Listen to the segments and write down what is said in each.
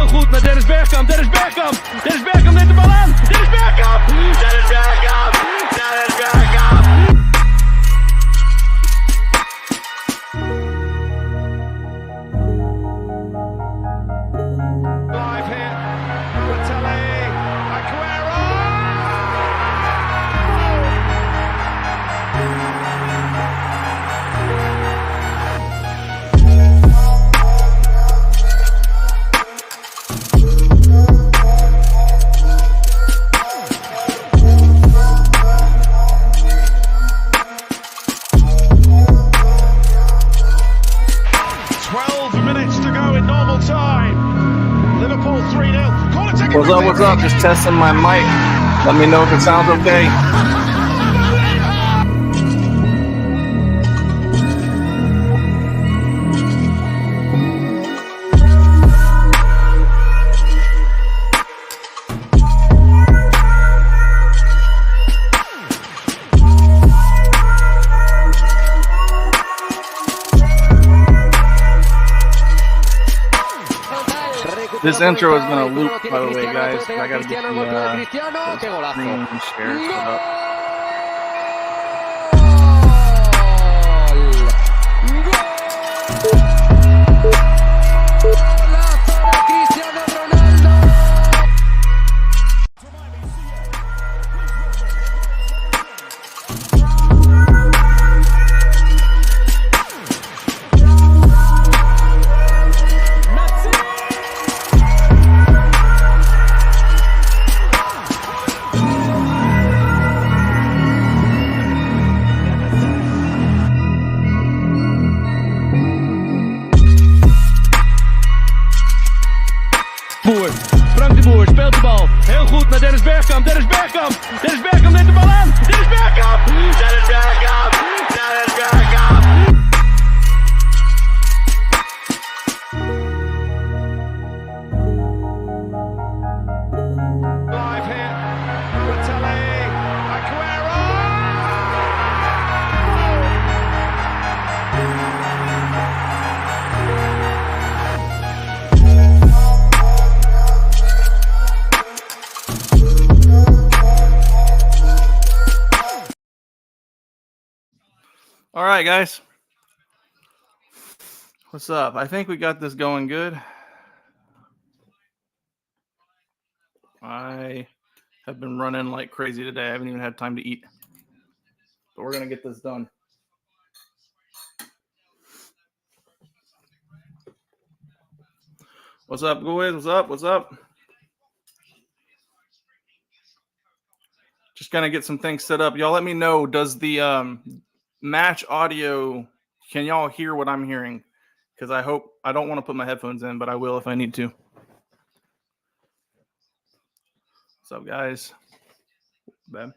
Heel goed naar Dennis Bergkamp. Dennis Bergkamp. Dennis Bergkamp neemt de bal aan. Dennis Bergkamp. Dennis Bergkamp. Dennis Bergkamp. Live here. Batelli. Aguero. 12 minutes to go in normal time. Liverpool 3-0. Corner taken. What's up? What's up? Just testing my mic. Let me know if it sounds okay. This intro is going to loop, by the way, guys. I got to get the screen share set up. Frank de Boer speelt de bal. Heel goed naar Dennis Bergkamp. Dennis Bergkamp. Dennis Bergkamp neemt de bal aan. Dennis Bergkamp. Dennis Bergkamp. Dennis Bergkamp. Live here. Batelli. Aguero. All right, guys. What's up? I think we got this going good. I have been running like crazy today. I haven't even had time to eat. But we're going to get this done. What's up, boys? What's up? What's up? Just going to get some things set up. Y'all let me know, does the match audio, can y'all hear what I'm hearing? Because I don't want to put my headphones in, but I will if I need to. What's up, guys? Ben.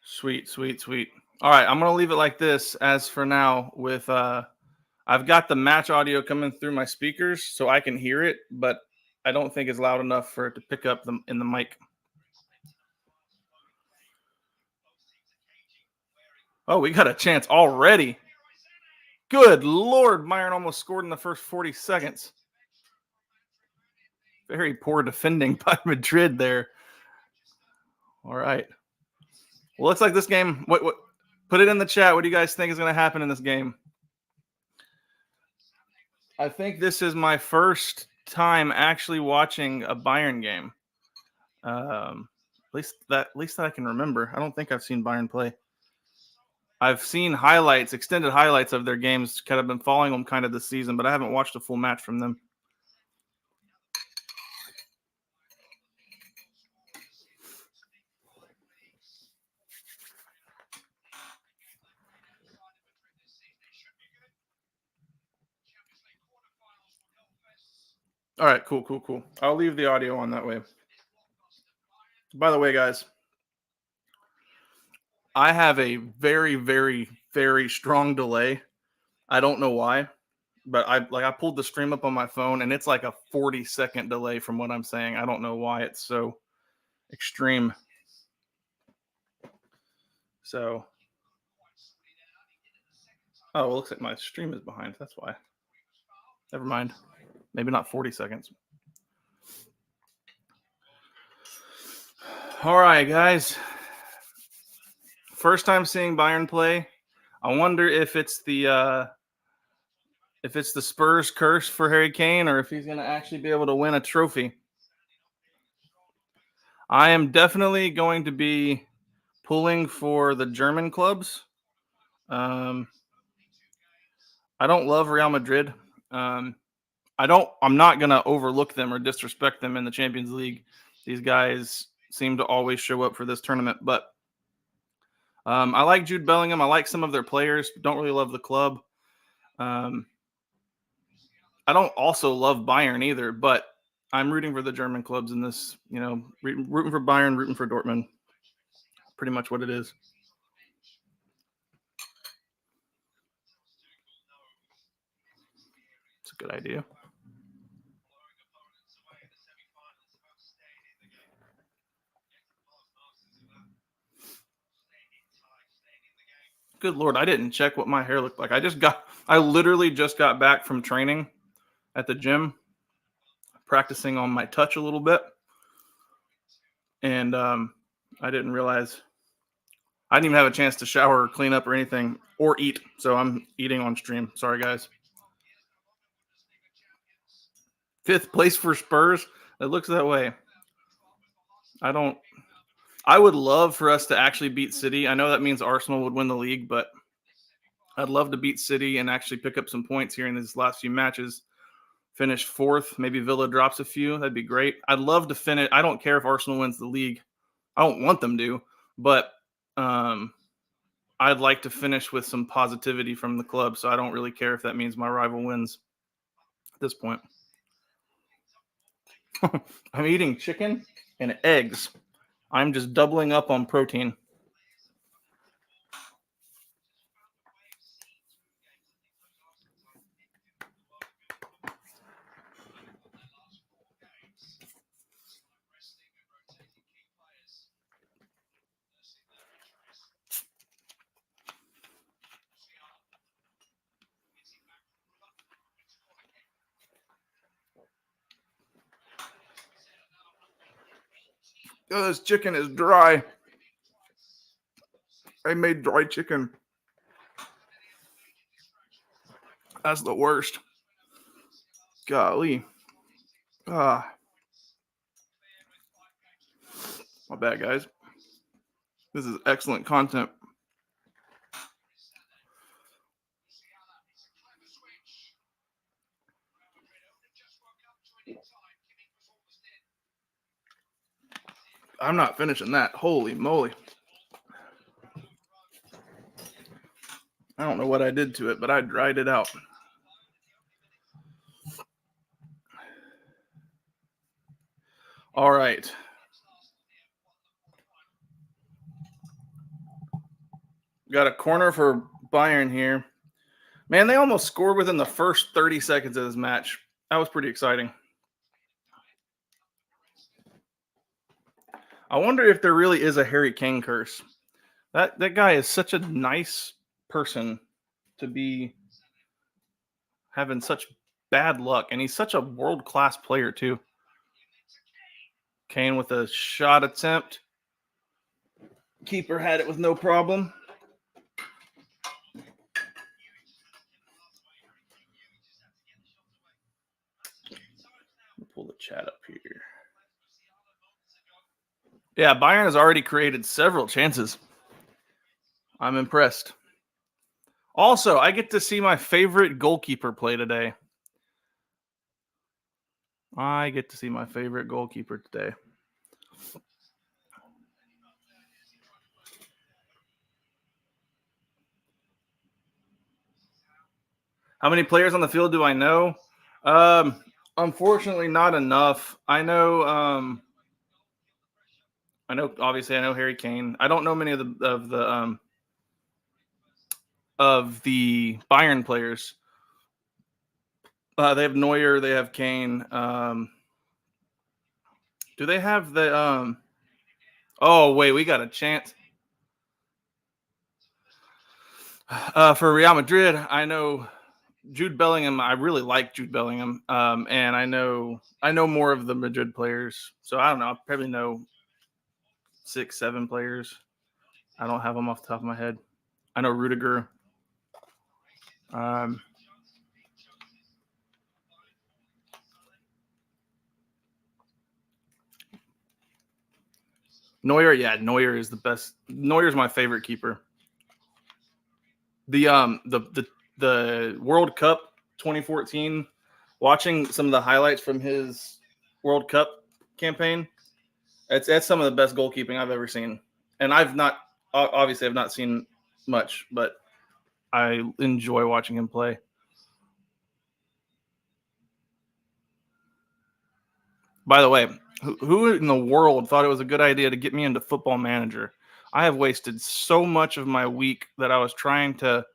Sweet, sweet, sweet. All right, I'm going to leave it like this as for now with I've got the match audio coming through my speakers so I can hear it, but I don't think it's loud enough for it to pick up in the mic. Oh, we got a chance already. Good Lord, Bayern almost scored in the first 40 seconds. Very poor defending by Madrid there. All right. Well, looks like this game, what put it in the chat. What do you guys think is going to happen in this game? I think this is my first time actually watching a Bayern game. At least that I can remember. I don't think I've seen Bayern play. I've seen highlights, extended highlights of their games. Kind of been following them kind of this season, but I haven't watched a full match from them. All right, cool. I'll leave the audio on that way. By the way, guys, I have a very, very, very strong delay. I don't know why, but I pulled the stream up on my phone and it's like a 40-second delay from what I'm saying. I don't know why it's so extreme. So Oh, well, looks like my stream is behind. That's why. Never mind. Maybe not 40 seconds. All right, guys. First time seeing Bayern play. I wonder if it's the Spurs curse for Harry Kane, or if he's going to actually be able to win a trophy. I am definitely going to be pulling for the German clubs. I don't love Real Madrid. I'm not going to overlook them or disrespect them in the Champions League. These guys seem to always show up for this tournament, but I like Jude Bellingham. I like some of their players. Don't really love the club. I don't also love Bayern either, but I'm rooting for the German clubs in this. Rooting for Bayern, rooting for Dortmund. Pretty much what it is. It's a good idea. Good Lord, I didn't check what my hair looked like. I literally just got back from training at the gym, practicing on my touch a little bit. And I didn't realize I didn't even have a chance to shower or clean up or anything or eat. So I'm eating on stream. Sorry, guys. 5th place for Spurs. It looks that way. I would love for us to actually beat City. I know that means Arsenal would win the league, but I'd love to beat City and actually pick up some points here in these last few matches. Finish 4th. Maybe Villa drops a few. That'd be great. I'd love to finish. I don't care if Arsenal wins the league. I don't want them to, but I'd like to finish with some positivity from the club. So I don't really care if that means my rival wins at this point. I'm eating chicken and eggs. I'm just doubling up on protein. Oh, this chicken is dry. I made dry chicken. That's the worst. Golly. My bad, guys. This is excellent content. I'm not finishing that. Holy moly. I don't know what I did to it, but I dried it out. All right. Got a corner for Bayern here. Man, they almost scored within the first 30 seconds of this match. That was pretty exciting. I wonder if there really is a Harry Kane curse. That guy is such a nice person to be having such bad luck, and he's such a world-class player too. Kane with a shot attempt. Keeper had it with no problem. Pull the chat up here. Yeah, Bayern has already created several chances. I'm impressed. Also, I get to see my favorite goalkeeper play today. How many players on the field do I know? Unfortunately, not enough. I know. Obviously, I know Harry Kane. I don't know many of the Bayern players. They have Neuer. They have Kane. Do they have the? Oh wait, we got a chance. For Real Madrid, I know Jude Bellingham. I really like Jude Bellingham, and I know more of the Madrid players. So I don't know. I probably know 6, 7 players. I don't have them off the top of my head. I know Rudiger. Neuer, yeah, Neuer is the best. Neuer is my favorite keeper. The World Cup 2014, watching some of the highlights from his World Cup campaign, that's some of the best goalkeeping I've ever seen. And I've not seen much, but I enjoy watching him play. By the way, who in the world thought it was a good idea to get me into Football Manager? I have wasted so much of my week that I was trying to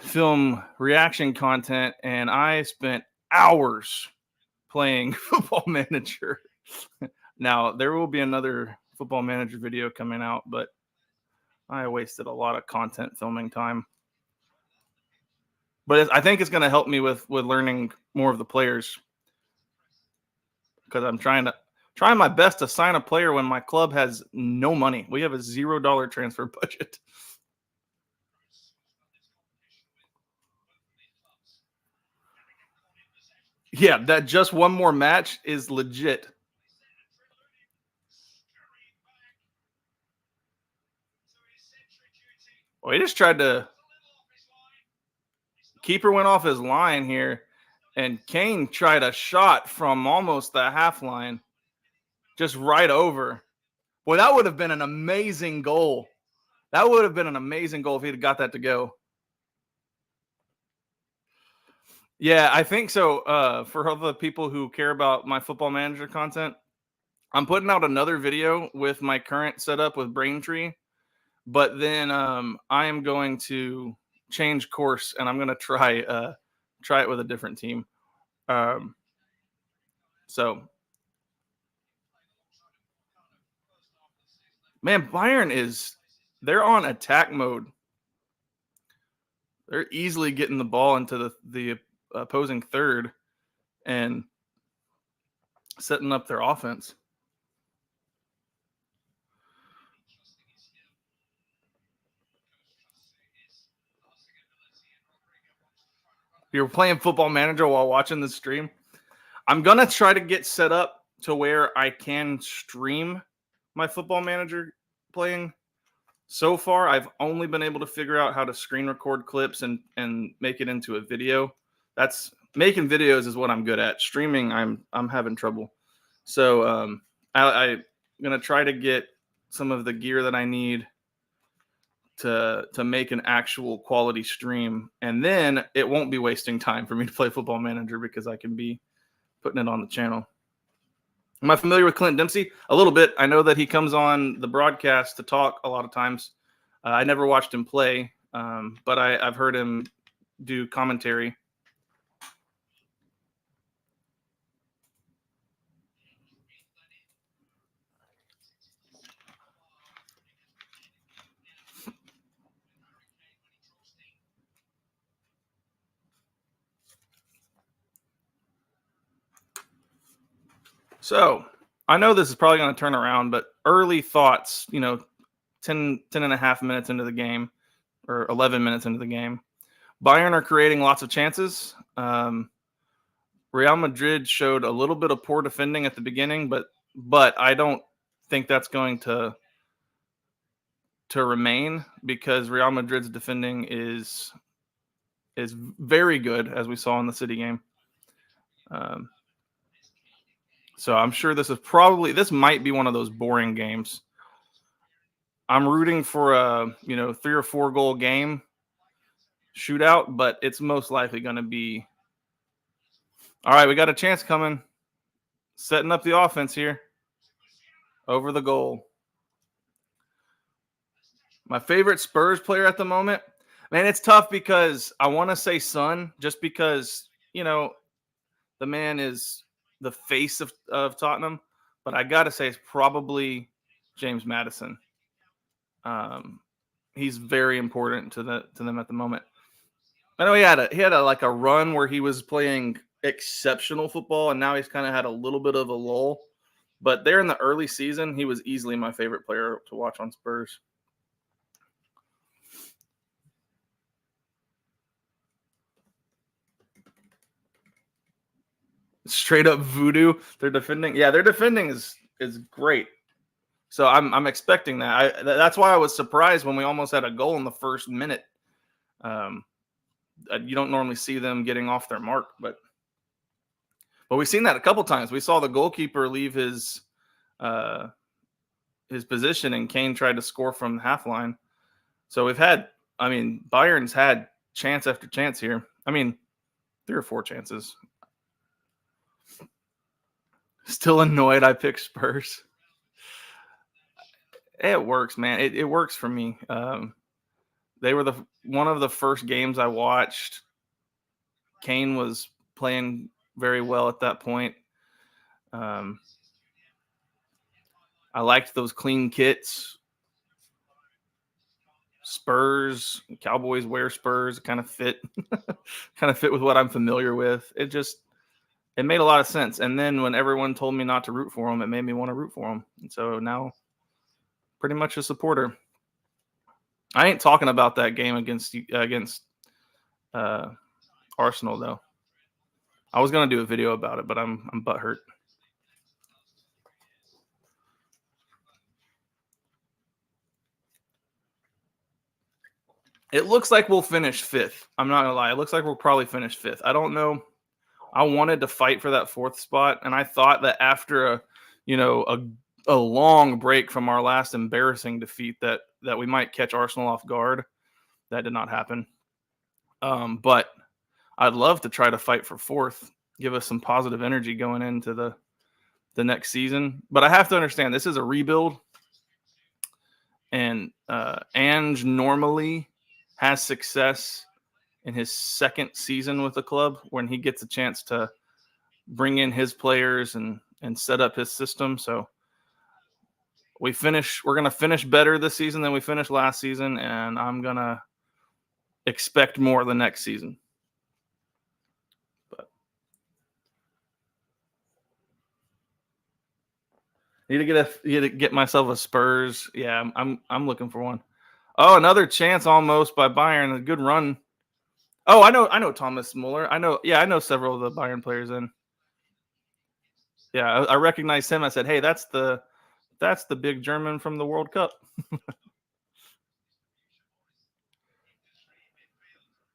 film reaction content, and I spent hours playing Football Manager. Now, there will be another Football Manager video coming out, but I wasted a lot of content filming time. But I think it's going to help me with learning more of the players, because I'm trying my best to sign a player when my club has no money. We have a $0 transfer budget. Yeah, that just one more match is legit. Well, he just tried to. Keeper went off his line here, and Kane tried a shot from almost the half line, just right over. Boy, that would have been an amazing goal. That would have been an amazing goal if he'd got that to go. Yeah, I think so. For all the people who care about my Football Manager content, I'm putting out another video with my current setup with Braintree, but then I am going to change course, and I'm going to try it with a different team. So, man, they're on attack mode. They're easily getting the ball into the opposing third and setting up their offense. You're playing Football Manager while watching the stream. I'm going to try to get set up to where I can stream my Football Manager playing. So far, I've only been able to figure out how to screen record clips and make it into a video. That's making videos is what I'm good at. Streaming, I'm having trouble. So I'm gonna try to get some of the gear that I need to make an actual quality stream, and then it won't be wasting time for me to play Football Manager because I can be putting it on the channel. Am I familiar with Clint Dempsey? A little bit. I know that he comes on the broadcast to talk a lot of times. I never watched him play, but I've heard him do commentary. So I know this is probably going to turn around, but early thoughts, 10 and a half minutes into the game, or 11 minutes into the game. Bayern are creating lots of chances. Real Madrid showed a little bit of poor defending at the beginning, but I don't think that's going to remain, because Real Madrid's defending is very good, as we saw in the City game. So I'm sure this might be one of those boring games. I'm rooting for a 3 or 4 goal game shootout, but it's most likely going to be. All right, we got a chance coming. Setting up the offense here. Over the goal. My favorite Spurs player at the moment. Man, it's tough because I want to say Son, just because, the man is the face of Tottenham. But I got to say it's probably James Maddison. he's very important to them at the moment. I know he had a run where he was playing exceptional football, and now he's kind of had a little bit of a lull. But there in the early season, he was easily my favorite player to watch on Spurs. Straight up voodoo. Their defending is great. So I'm expecting that. That's why I was surprised when we almost had a goal in the first minute. You don't normally see them getting off their mark, but we've seen that a couple times. We saw the goalkeeper leave his position, and Kane tried to score from the half line. So Bayern's had chance after chance here. 3 or 4 chances. Still annoyed I picked Spurs. It works, man. It works for me. They were one of the first games I watched. Kane was playing very well at that point. I liked those clean kits. Spurs, Cowboys wear Spurs, kind of fit with what I'm familiar with. It made a lot of sense. And then when everyone told me not to root for them, it made me want to root for them. And so now, pretty much a supporter. I ain't talking about that game against Arsenal though. I was gonna do a video about it, but I'm butthurt. It looks like we'll finish 5th. I'm not gonna lie. It looks like we'll probably finish 5th. I don't know. I wanted to fight for that 4th spot, and I thought that after a long break from our last embarrassing defeat that we might catch Arsenal off guard. That did not happen. But I'd love to try to fight for 4th, give us some positive energy going into the next season. But I have to understand this is a rebuild, and Ange normally has success in his 2nd season with the club when he gets a chance to bring in his players and set up his system. So we're going to finish better this season than we finished last season, and I'm going to expect more the next season. But need to get myself a Spurs. Yeah, I'm looking for one. Oh, another chance almost by Bayern. A good run. Oh, I know Thomas Muller. I know several of the Bayern players in. Yeah, I recognized him. I said, "Hey, that's the big German from the World Cup." At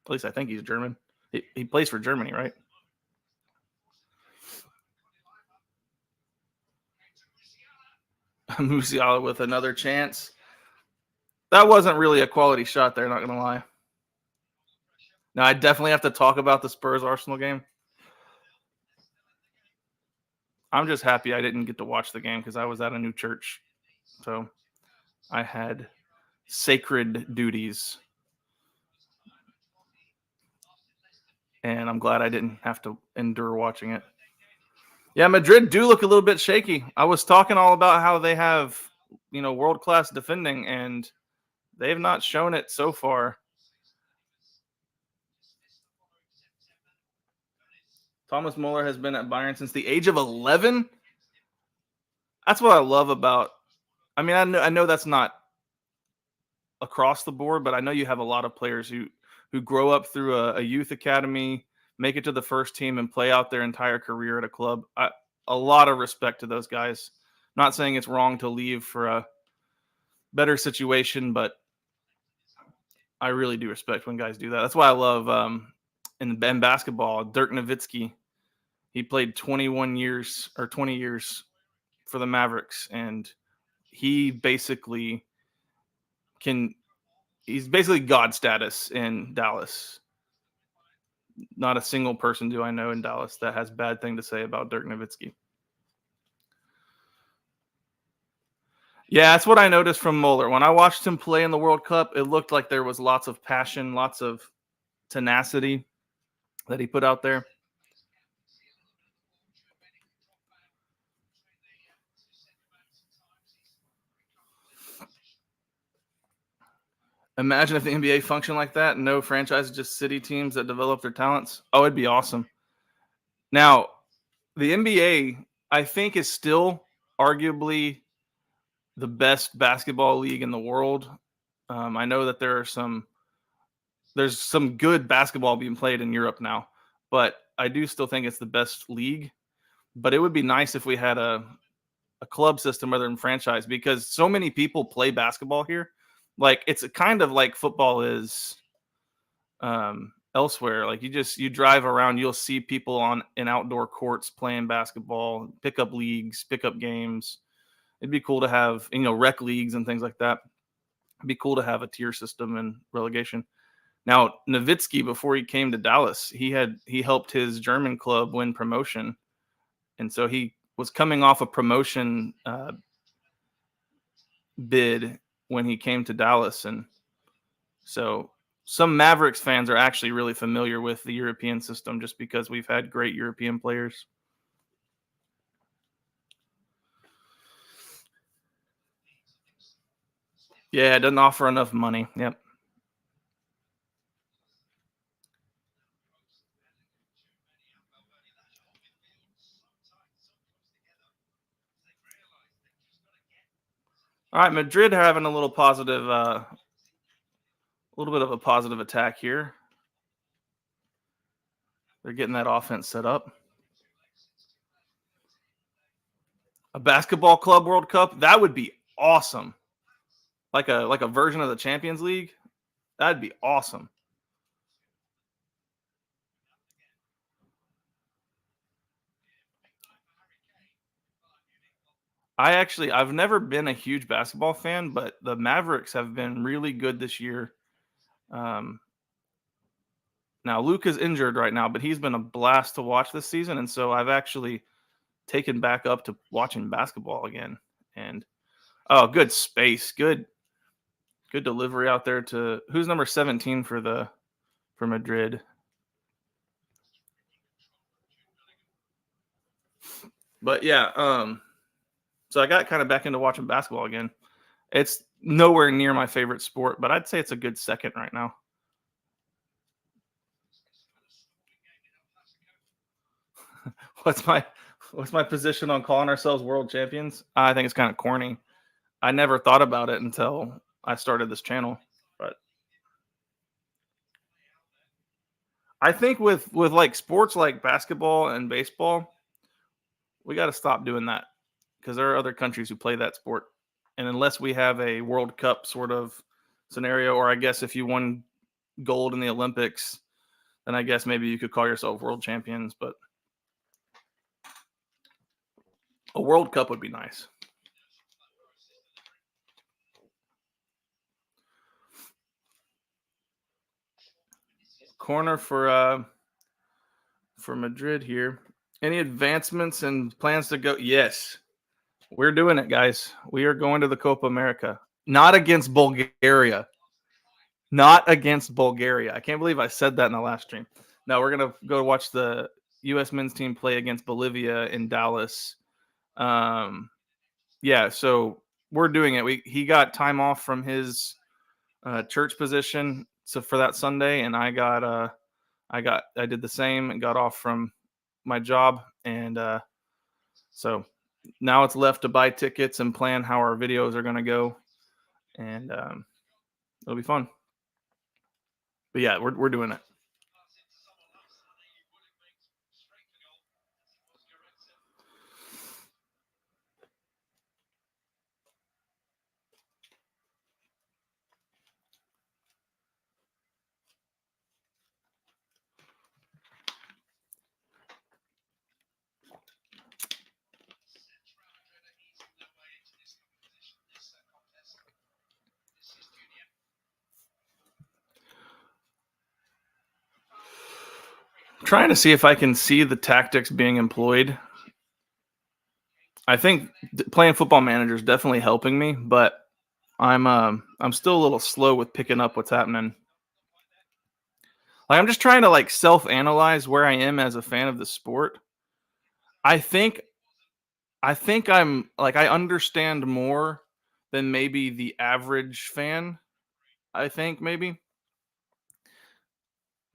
least I think he's German. He plays for Germany, right? Musiala with another chance. That wasn't really a quality shot there, not going to lie. Now, I definitely have to talk about the Spurs-Arsenal game. I'm just happy I didn't get to watch the game because I was at a new church. So I had sacred duties. And I'm glad I didn't have to endure watching it. Yeah, Madrid do look a little bit shaky. I was talking all about how they have, world-class defending, and they've not shown it so far. Thomas Muller has been at Bayern since the age of 11. That's what I love about. I know that's not across the board, but I know you have a lot of players who grow up through a youth academy, make it to the first team, and play out their entire career at a club. A lot of respect to those guys. Not saying it's wrong to leave for a better situation, but I really do respect when guys do that. That's why I love in basketball, Dirk Nowitzki. He played 20 years for the Mavericks, and he basically he's basically God status in Dallas. Not a single person do I know in Dallas that has bad thing to say about Dirk Nowitzki. Yeah, that's what I noticed from Muller. When I watched him play in the World Cup, it looked like there was lots of passion, lots of tenacity that he put out there. Imagine if the NBA functioned like that, no franchises, just city teams that develop their talents. Oh, it'd be awesome. Now, the NBA, I think, is still arguably the best basketball league in the world. I know that there's some good basketball being played in Europe now, but I do still think it's the best league. But it would be nice if we had a club system rather than franchise, because so many people play basketball here. Like, it's kind of like football is elsewhere. Like, you drive around, you'll see people in outdoor courts playing basketball, pick up leagues, pick up games. It'd be cool to have, rec leagues and things like that. It'd be cool to have a tier system and relegation. Now, Nowitzki, before he came to Dallas, he helped his German club win promotion, and so he was coming off a promotion bid when he came to Dallas, and so some Mavericks fans are actually really familiar with the European system just because we've had great European players. Yeah, it doesn't offer enough money. Yep. All right, Madrid having a little positive, a little bit of a positive attack here. They're getting that offense set up. A basketball club World Cup, that would be awesome. Like a version of the Champions League, that'd be awesome. I've never been a huge basketball fan, but the Mavericks have been really good this year. Um, Now Luka's injured right now, but he's been a blast to watch this season, and so I've actually taken back up to watching basketball again. And oh, good space, good delivery out there to who's number 17 for Madrid. But yeah, so I got kind of back into watching basketball again. It's nowhere near my favorite sport, but I'd say it's a good second right now. What's my position on calling ourselves world champions? I think it's kind of corny. I never thought about it until I started this channel. But I think with like sports like basketball and baseball, we got to stop doing that because there are other countries who play that sport. And unless we have a World Cup sort of scenario, or I guess if you won gold in the Olympics, then I guess maybe you could call yourself world champions. But a World Cup would be nice. Corner for Madrid here. Any advancements and plans to go? Yes, we're doing it, guys. We are going to the Copa America. Not against Bulgaria. Not against Bulgaria. I can't believe I said that in the last stream. No, we're going to go watch the U.S. men's team play against Bolivia in Dallas. Yeah, so we're doing it. He got time off from his church position for that Sunday, and I did the same and got off from my job, and so now it's left to buy tickets and plan how our videos are going to go, and it'll be fun. But yeah, we're doing it. Trying to see if I can see the tactics being employed. I think playing Football Manager is definitely helping me, but I'm still a little slow with picking up what's happening. Like, I'm just trying to like self-analyze where I am as a fan of the sport. I think I'm like I understand more than maybe the average fan. I think maybe.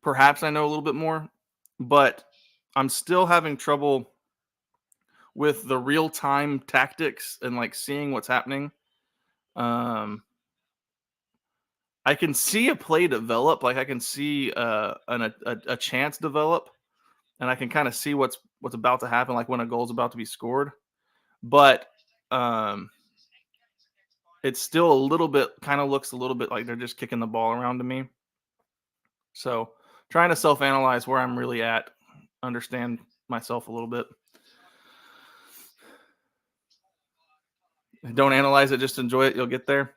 Perhaps I know a little bit more, but I'm still having trouble with the real time tactics and like seeing what's happening. Um, I can see a play develop, like I can see a chance develop, and I can kind of see what's about to happen, like when a goal's about to be scored. But um, it's still a little bit, kind of looks a little bit like they're just kicking the ball around to me. So trying to self analyze where I'm really at, understand myself a little bit. Don't analyze it, just enjoy it. You'll get there.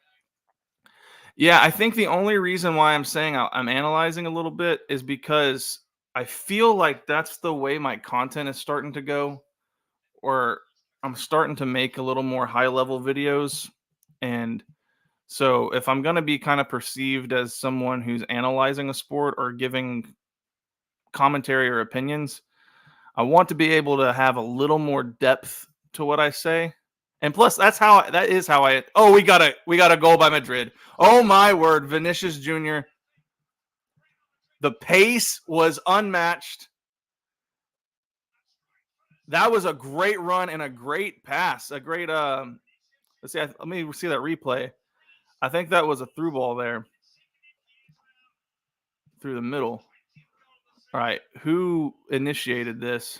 Yeah, I think the only reason why I'm saying I'm analyzing a little bit is because I feel like that's the way my content is starting to go, or I'm starting to make a little more high level videos. And so if I'm going to be kind of perceived as someone who's analyzing a sport or giving commentary or opinions, I want to be able to have a little more depth to what I say. And plus, that is how I. Oh, we got a goal by Madrid. Oh my word, Vinicius Jr. The pace was unmatched. That was a great run and a great pass. A great let's see. Let me see that replay. I think that was a through ball there through the middle. All right, who initiated this?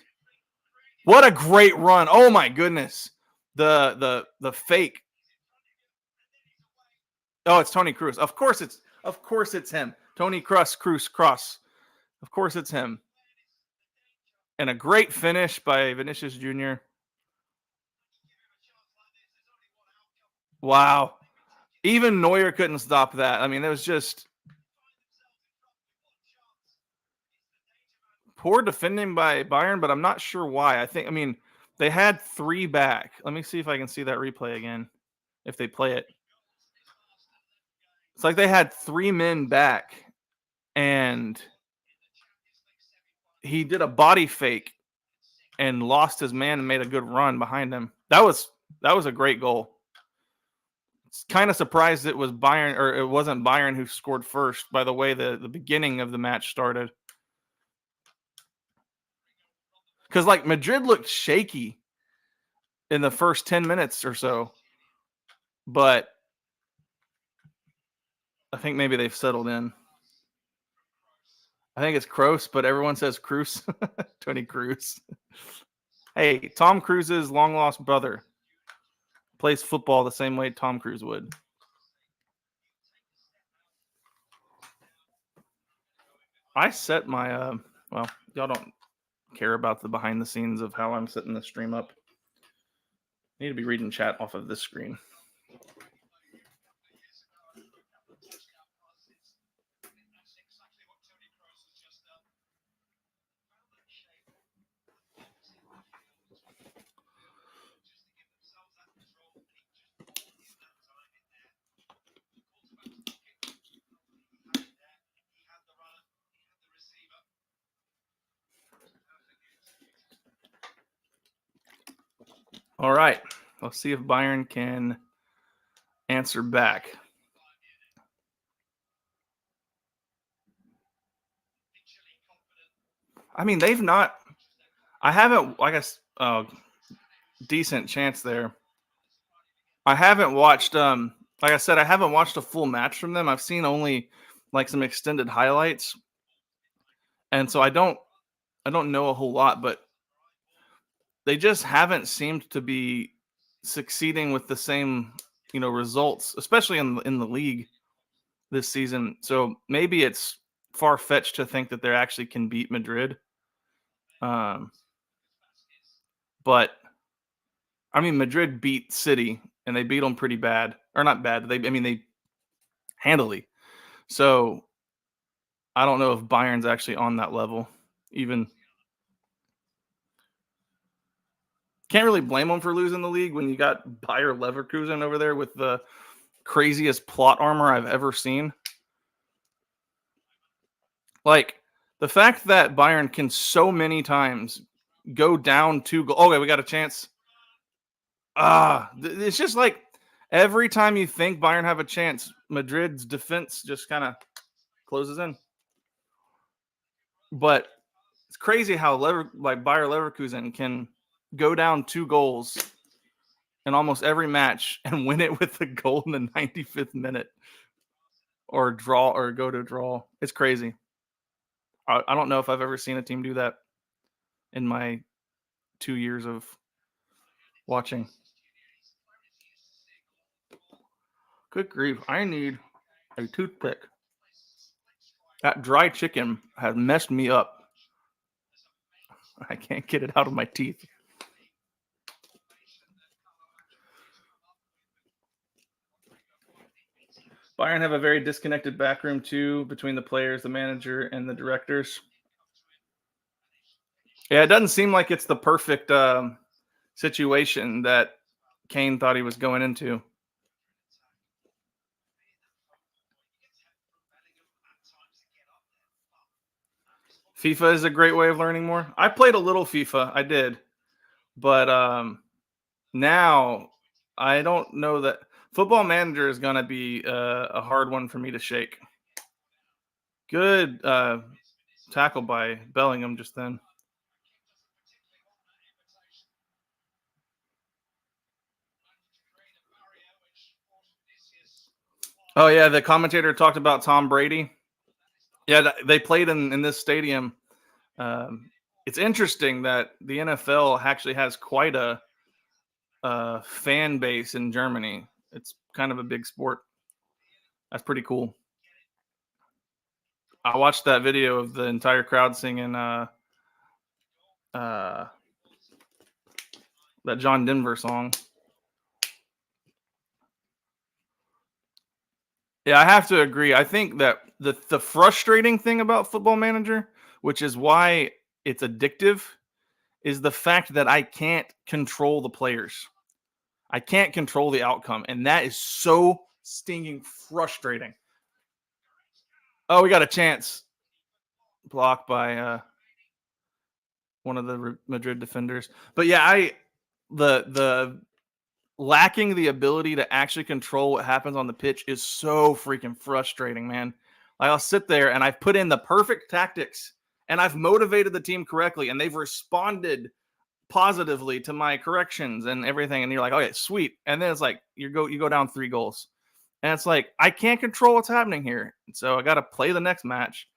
What a great run! Oh my goodness, the fake. Oh, it's Tony Cruz. Of course it's him. Tony Cruz. Of course it's him. And a great finish by Vinicius Jr. Wow. Even Neuer couldn't stop that. I mean, it was just poor defending by Bayern, but I'm not sure why. I mean, they had 3 back. Let me see if I can see that replay again, if they play it. It's like they had 3 men back, and he did a body fake and lost his man and made a good run behind him. That was a great goal. Kind of surprised it was Bayern, or it wasn't Bayern who scored first by the way the beginning of the match started. Because like Madrid looked shaky in the first 10 minutes or so, but I think maybe they've settled in. I think it's Kroos, but everyone says Cruz. Tony Cruz. Hey, Tom Cruise's long lost brother plays football the same way Tom Cruise would. I set my well, y'all don't care about the behind the scenes of how I'm setting the stream up. I need to be reading chat off of this screen. All right. Let's see if Bayern can answer back. I mean, they've not. I haven't. I guess decent chance there. I haven't watched. Like I said, I haven't watched a full match from them. I've seen only like some extended highlights, and so I don't know a whole lot. But they just haven't seemed to be succeeding with the same results, especially in the league this season. So maybe it's far fetched to think that they actually can beat Madrid. But I mean, Madrid beat City and they beat them pretty bad, or not bad. They handily. So I don't know if Bayern's actually on that level. Even can't really blame them for losing the league when you got Bayer Leverkusen over there with the craziest plot armor I've ever seen. Like the fact that Bayern can so many times go down 2 goals. Okay, we got a chance. It's just like every time you think Bayern have a chance, Madrid's defense just kind of closes in. But it's crazy how Bayer Leverkusen can go down 2 goals in almost every match and win it with a goal in the 95th minute, or draw, or go to draw. It's crazy. I don't know if I've ever seen a team do that in my 2 years of watching. Good grief, I need a toothpick. That dry chicken has messed me up. I can't get it out of my teeth. Bayern have a very disconnected backroom too, between the players, the manager, and the directors. Yeah, it doesn't seem like it's the perfect situation that Kane thought he was going into. FIFA is a great way of learning more. I played a little FIFA, I did, but now I don't know that Football Manager is going to be a hard one for me to shake. Good tackle by Bellingham just then. Oh yeah, the commentator talked about Tom Brady. Yeah, they played in this stadium. It's interesting that the NFL actually has quite a fan base in Germany. It's kind of a big sport. That's pretty cool. I watched that video of the entire crowd singing that John Denver song. Yeah, I have to agree. I think that the frustrating thing about Football Manager, which is why it's addictive, is the fact that I can't control the players. I can't control the outcome, and that is so stinging frustrating. Oh, we got a chance. Blocked by one of the Madrid defenders. But yeah, the lacking the ability to actually control what happens on the pitch is so freaking frustrating, man. Like, I'll sit there and I've put in the perfect tactics and I've motivated the team correctly and they've responded positively to my corrections and everything. And you're like, okay, sweet. And then it's like you go down 3 goals. And it's like, I can't control what's happening here. So I got to play the next match.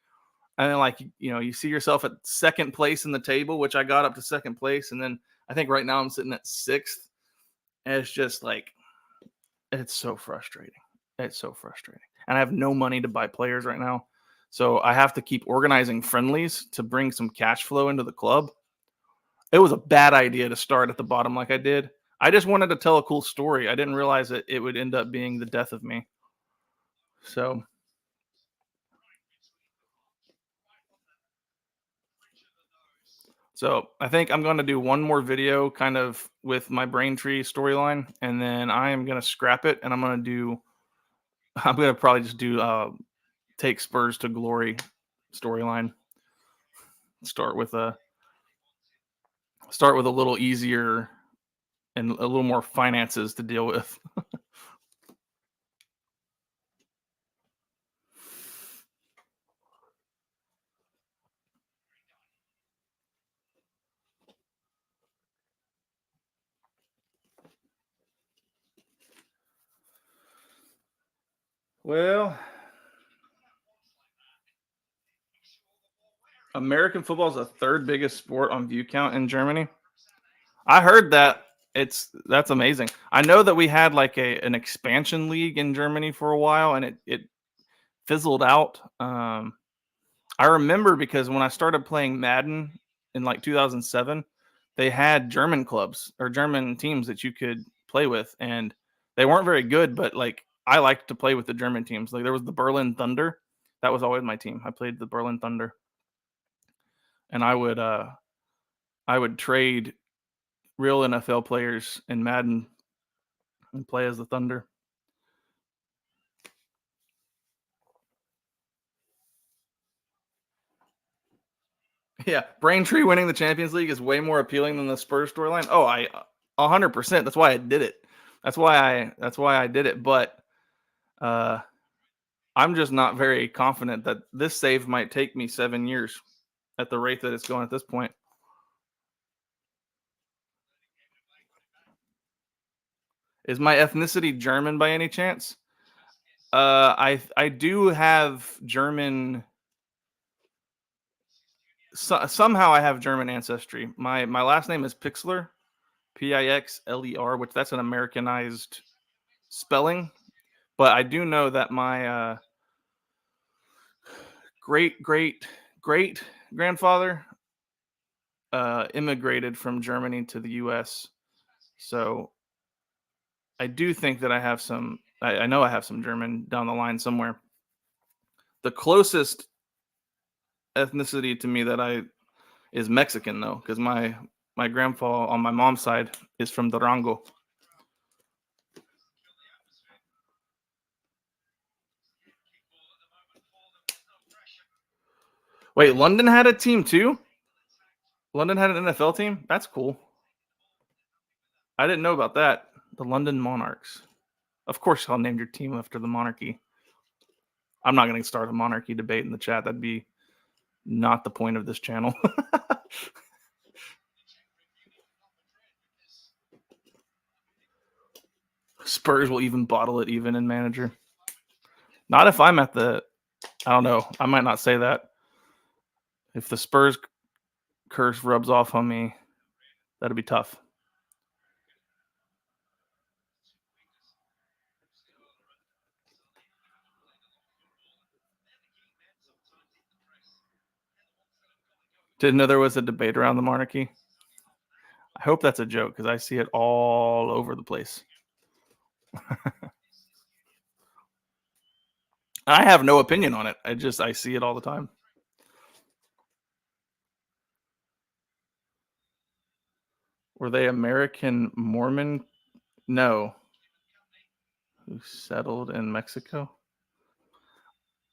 And then, like, you see yourself at second place in the table, which I got up to second place. And then I think right now I'm sitting at 6th. And it's just like, it's so frustrating. It's so frustrating. And I have no money to buy players right now. So I have to keep organizing friendlies to bring some cash flow into the club. It was a bad idea to start at the bottom like I did. I just wanted to tell a cool story. I didn't realize that it would end up being the death of me. So I think I'm going to do one more video kind of with my Braintree storyline, and then I am going to scrap it, and I'm going to probably just do take Spurs to glory storyline. Start with a little easier and a little more finances to deal with. Well, American football is the 3rd biggest sport on view count in Germany. I heard that. That's amazing. I know that we had like an expansion league in Germany for a while, and it fizzled out. I remember because when I started playing Madden in like 2007, they had German clubs or German teams that you could play with, and they weren't very good, but like I liked to play with the German teams. Like there was the Berlin Thunder. That was always my team. I played the Berlin Thunder. And I would trade real NFL players in Madden and play as the Thunder. Yeah, Braintree winning the Champions League is way more appealing than the Spurs storyline. Oh, 100%. That's why I did it. That's why I did it. But I'm just not very confident that this save might take me 7 years at the rate that it's going at this point. Is my ethnicity German by any chance? I do have German. Somehow I have German ancestry. My last name is Pixler, Pixler, which that's an Americanized spelling. But I do know that my great great great grandfather immigrated from Germany to the U.S. So I do think that I have some. I know I have some German down the line somewhere. The closest ethnicity to me that I is Mexican though, because my grandpa on my mom's side is from Durango. Wait, London had a team too? London had an NFL team? That's cool. I didn't know about that. The London Monarchs. Of course, I'll name your team after the monarchy. I'm not going to start a monarchy debate in the chat. That'd be not the point of this channel. Spurs will even bottle it even in manager. Not if I'm at the. I don't know. I might not say that. If the Spurs curse rubs off on me, that'd be tough. Didn't know there was a debate around the monarchy. I hope that's a joke because I see it all over the place. I have no opinion on it. I see it all the time. Were they American Mormon? No. Who settled in Mexico?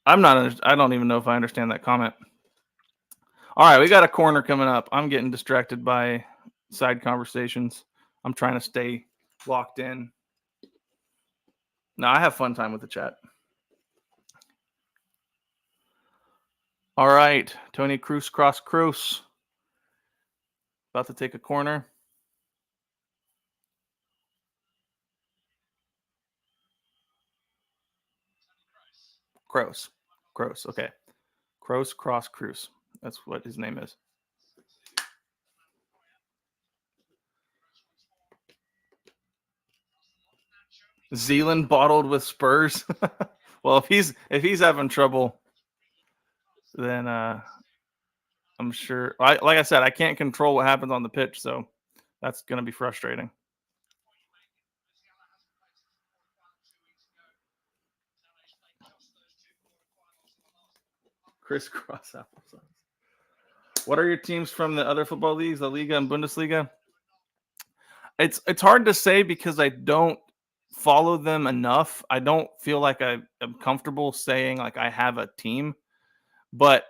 I don't even know if I understand that comment. All right, we got a corner coming up. I'm getting distracted by side conversations. I'm trying to stay locked in. No, I have fun time with the chat. All right, Tony Cruz cross Cruz. About to take a corner. Gross. Okay. Gross cross Cruz. That's what his name is. Zealand bottled with Spurs. Well, if he's having trouble, then I'm sure. Like I said, I can't control what happens on the pitch, so that's going to be frustrating. Crisscross applesauce. What are your teams from the other football leagues, La Liga and Bundesliga? It's hard to say because I don't follow them enough. I don't feel like I am comfortable saying like I have a team, but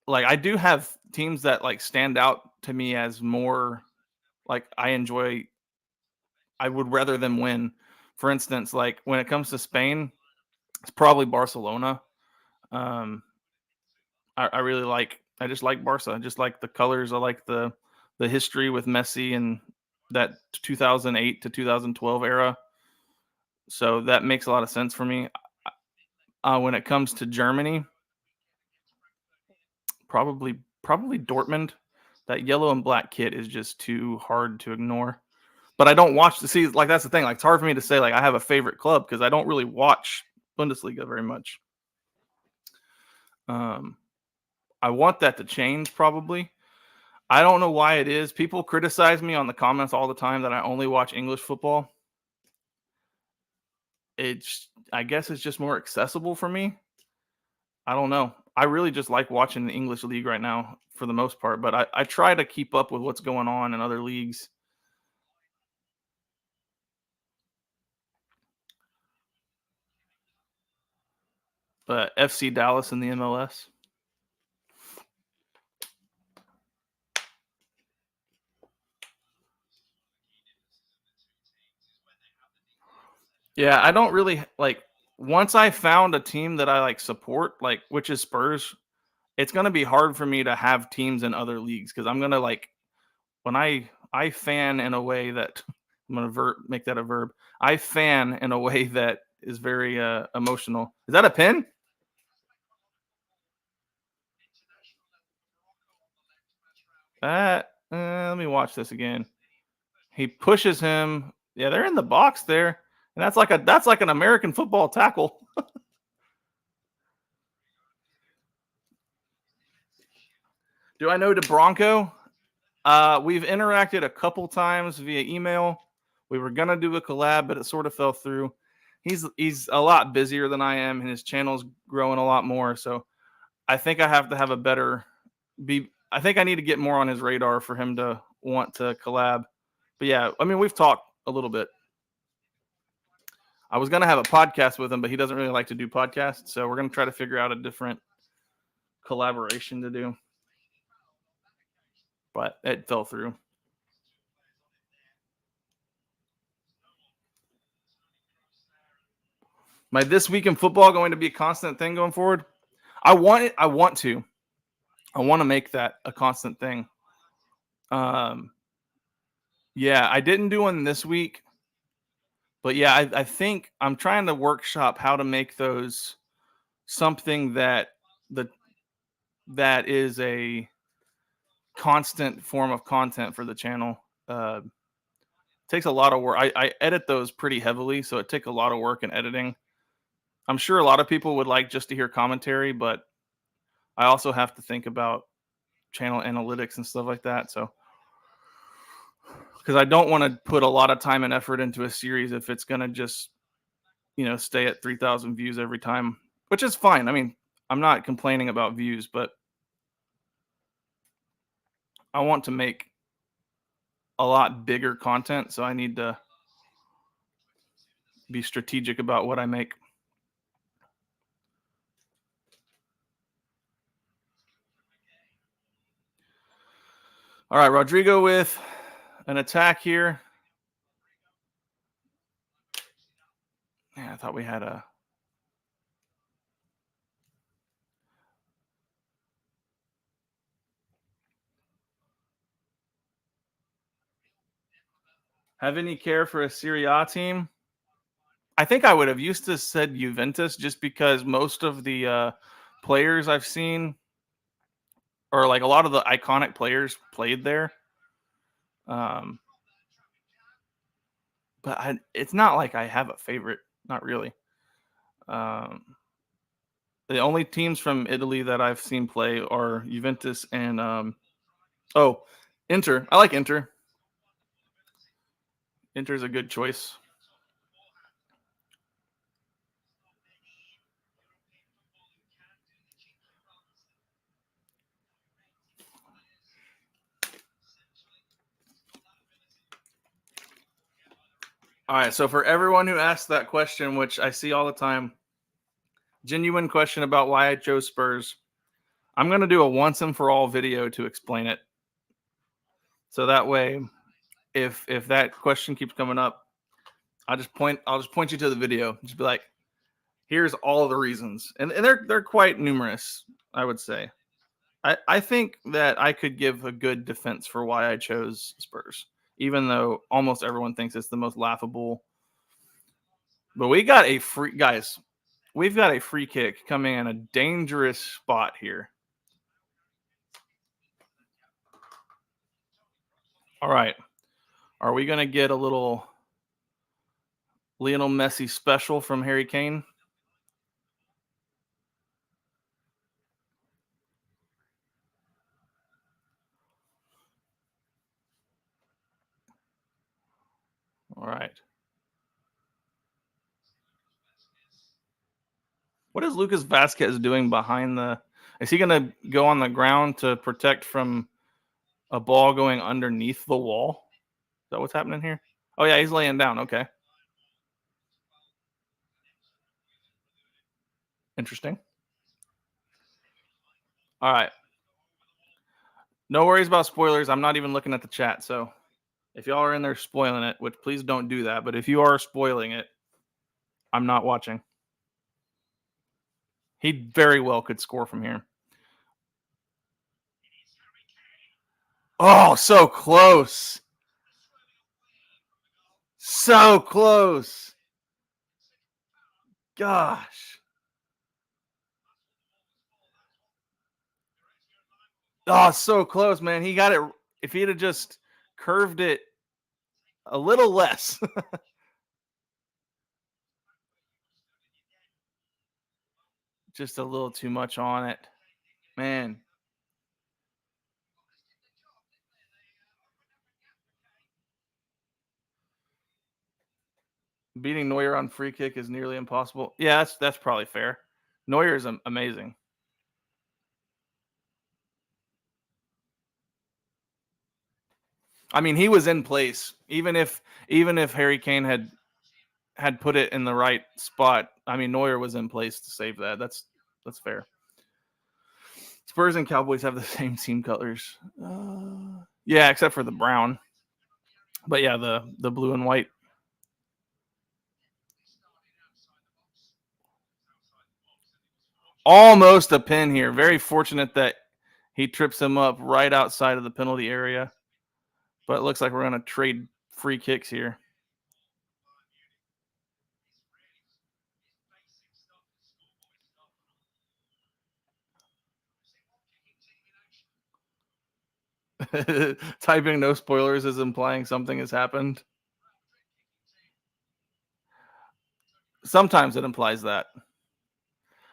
like I do have teams that like stand out to me as more like I enjoy. I would rather them win. For instance, like when it comes to Spain, it's probably Barcelona. Um, I really like. I just like Barca. I just like the colors. I like the history with Messi and that 2008 to 2012 era. So that makes a lot of sense for me. When it comes to Germany, probably Dortmund. That yellow and black kit is just too hard to ignore. But I don't watch the see like that's the thing. Like it's hard for me to say like I have a favorite club because I don't really watch Bundesliga very much. I want that to change probably. I don't know why it is. People criticize me on the comments all the time that I only watch English football. I guess it's just more accessible for me. I don't know. I really just like watching the English league right now for the most part, but I try to keep up with what's going on in other leagues. But FC Dallas in the MLS. Yeah, I don't really like once I found a team that I like support, like which is Spurs, it's gonna be hard for me to have teams in other leagues because I'm gonna like when I fan in a way that I'm gonna make that a verb. I fan in a way that is very emotional. Is that a pin? Let me watch this again. He pushes him. Yeah, they're in the box there, and that's like an American football tackle. Do I know DeBronco? We've interacted a couple times via email. We were gonna do a collab, but it sort of fell through. He's a lot busier than I am, and his channel's growing a lot more. So I think I have to have a better be. I think I need to get more on his radar for him to want to collab. But yeah, I mean we've talked a little bit. I was gonna have a podcast with him, but he doesn't really like to do podcasts, so we're gonna try to figure out a different collaboration to do. But it fell through. My this week in football going to be a constant thing going forward? I want it. I want to make that a constant thing. Yeah, I didn't do one this week, but yeah, I think I'm trying to workshop how to make those something the that is a constant form of content for the channel. Takes a lot of work. I edit those pretty heavily, so it takes a lot of work in editing. I'm sure a lot of people would like just to hear commentary, but I also have to think about channel analytics and stuff like that. So, because I don't want to put a lot of time and effort into a series if it's going to just, stay at 3,000 views every time, which is fine. I mean, I'm not complaining about views, but I want to make a lot bigger content. So I need to be strategic about what I make. All right, Rodrigo with an attack here. Yeah, I thought we had a. Have any care for a Serie A team? I think I would have used to said Juventus just because most of the players I've seen, or like a lot of the iconic players, played there. But it's not like I have a favorite. Not really. The only teams from Italy that I've seen play are Juventus and Inter. I like Inter. Inter's a good choice. All right, so for everyone who asked that question, which I see all the time, genuine question about why I chose Spurs, I'm going to do a once and for all video to explain it. So that way, if that question keeps coming up, I'll just point you to the video. Just be like, here's all the reasons, and they're quite numerous, I would say. I think that I could give a good defense for why I chose Spurs, even though almost everyone thinks it's the most laughable. But we got a free guys. We've got a free kick coming in a dangerous spot here. All right. Are we going to get a little Lionel Messi special from Harry Kane? All right. What is Lucas Vasquez doing behind the? Is he going to go on the ground to protect from a ball going underneath the wall? Is that what's happening here? Oh, yeah, he's laying down. Okay. Interesting. All right. No worries about spoilers. I'm not even looking at the chat. So if y'all are in there spoiling it, which please don't do that. But if you are spoiling it, I'm not watching. He very well could score from here. Oh, so close. So close. Gosh. Oh, so close, man. He got it. If he'd have just curved it a little less. Just a little too much on it. Man. Beating Neuer on free kick is nearly impossible. Yeah, that's probably fair. Neuer is amazing. I mean, he was in place. Even if Harry Kane had put it in the right spot, I mean, Neuer was in place to save that. That's fair. Spurs and Cowboys have the same team colors. Yeah, except for the brown. But yeah, the blue and white. Almost a pin here. Very fortunate that he trips him up right outside of the penalty area. But it looks like we're going to trade free kicks here. Typing no spoilers is implying something has happened. Sometimes it implies that.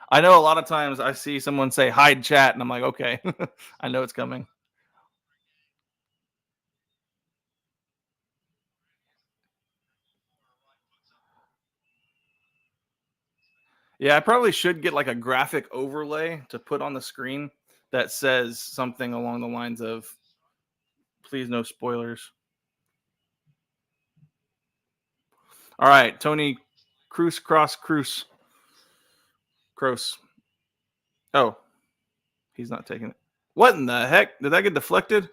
I know a lot of times I see someone say hide chat and I'm like, okay, I know it's coming. Yeah, I probably should get like a graphic overlay to put on the screen that says something along the lines of please no spoilers. All right, Tony Cruz. Oh, he's not taking it. What in the heck? Did that get deflected?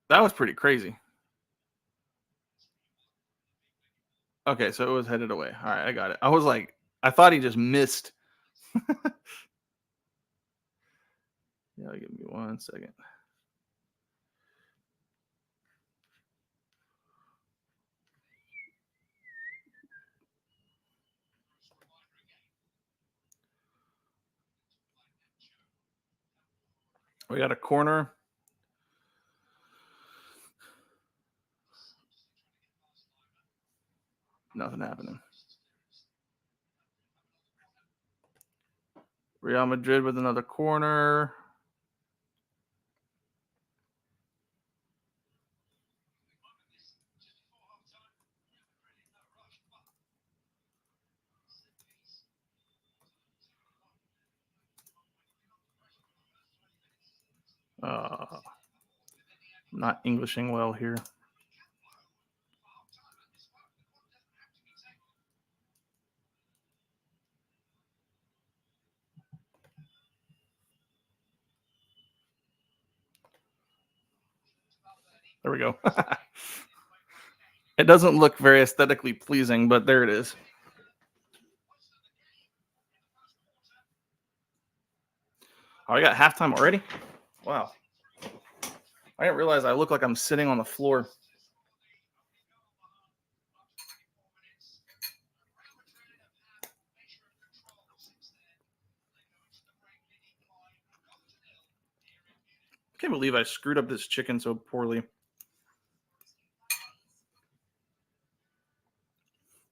That was pretty crazy. Okay, so it was headed away. All right, I got it. I was like, I thought he just missed. Yeah, give me 1 second. We got a corner. Nothing happening. Real Madrid with another corner. I'm not Englishing well here. There we go. It doesn't look very aesthetically pleasing, but there it is. Oh, I got halftime already? Wow. I didn't realize I look like I'm sitting on the floor. I can't believe I screwed up this chicken so poorly.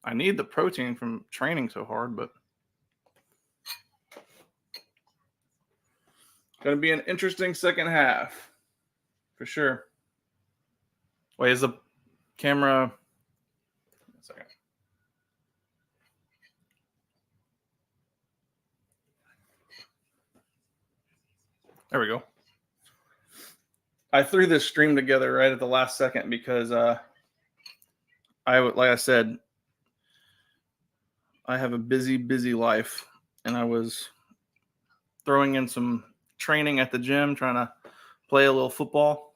I need the protein from training so hard, but going to be an interesting second half for sure. Wait, is the camera? A second. There we go. I threw this stream together right at the last second because like I said, I have a busy life, and I was throwing in some training at the gym, trying to play a little football.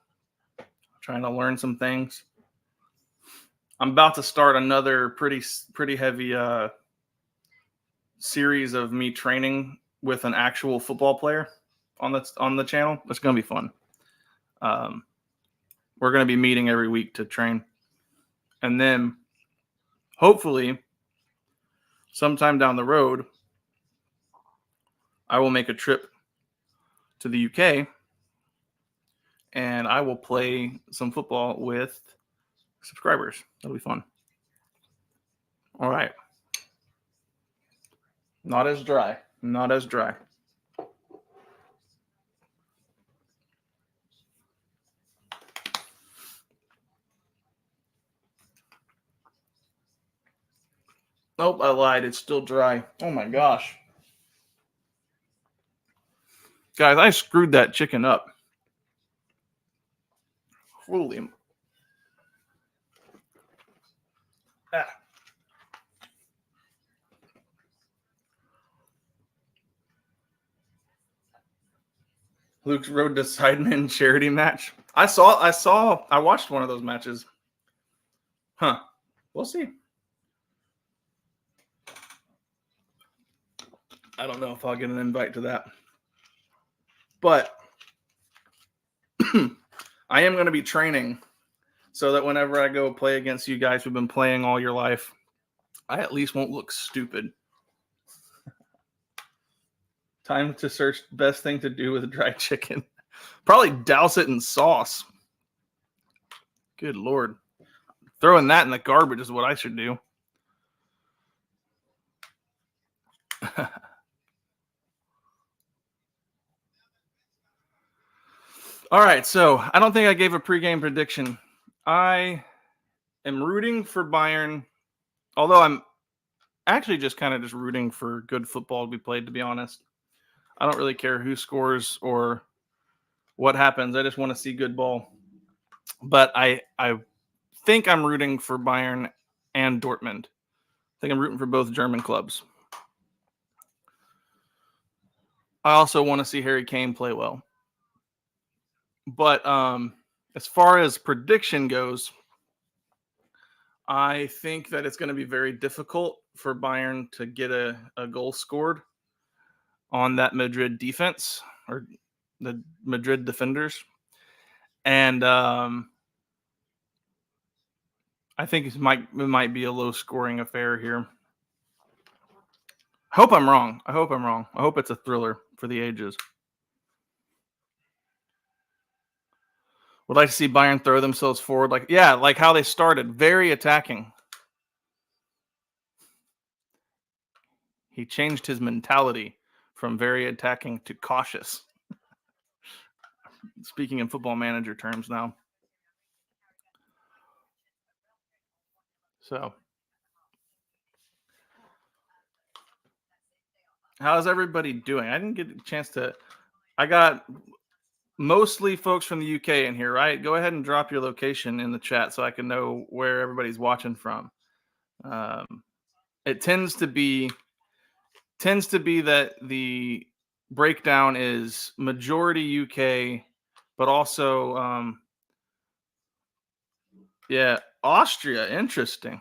trying to learn some things. I'm about to start another pretty heavy series of me training with an actual football player on the channel. It's gonna be fun. We're gonna be meeting every week to train, and then hopefully sometime down the road, I will make a trip to the UK and I will play some football with subscribers. That'll be fun. All right. Not as dry. Not as dry. Nope, I lied. It's still dry. Oh my gosh. Guys, I screwed that chicken up. Holy. Ah. Luke's Road to Sidemen charity match. I watched one of those matches. Huh. We'll see. I don't know if I'll get an invite to that. But I am going to be training so that whenever I go play against you guys who've been playing all your life, I at least won't look stupid. Time to search best thing to do with dry chicken. Probably douse it in sauce. Good Lord. Throwing that in the garbage is what I should do. All right, so I don't think I gave a pregame prediction. I am rooting for Bayern, although I'm actually just rooting for good football to be played, to be honest. I don't really care who scores or what happens. I just want to see good ball. But I think I'm rooting for Bayern and Dortmund. I think I'm rooting for both German clubs. I also want to see Harry Kane play well. But as far as prediction goes, I think that it's going to be very difficult for Bayern to get a goal scored on that Madrid defense or the Madrid defenders. And I think it might be a low scoring affair here. I hope I'm wrong. I hope it's a thriller for the ages. Would like to see Bayern throw themselves forward like how they started, very attacking. He changed his mentality from very attacking to cautious. Speaking in Football Manager terms now. So, how's everybody doing? I didn't get a chance to. I got mostly folks from the UK in here, right? Go ahead and drop your location in the chat so I can know where everybody's watching from. It tends to be that the breakdown is majority UK, but also Austria. Interesting.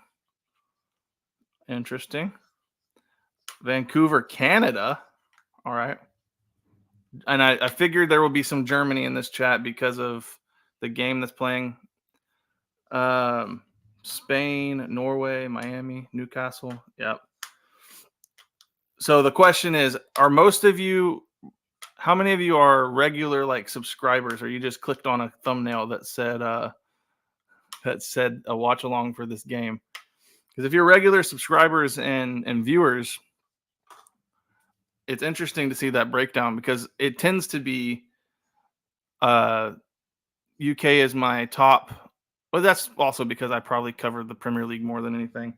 Vancouver, Canada. All right. And I figured there will be some Germany in this chat because of the game that's playing. Spain, Norway, Miami, Newcastle. Yep. So the question is, how many of you are regular subscribers, or you just clicked on a thumbnail that said a watch along for this game? Because if you're regular subscribers and viewers, it's interesting to see that breakdown because it tends to be UK is my top. Well, that's also because I probably covered the Premier League more than anything.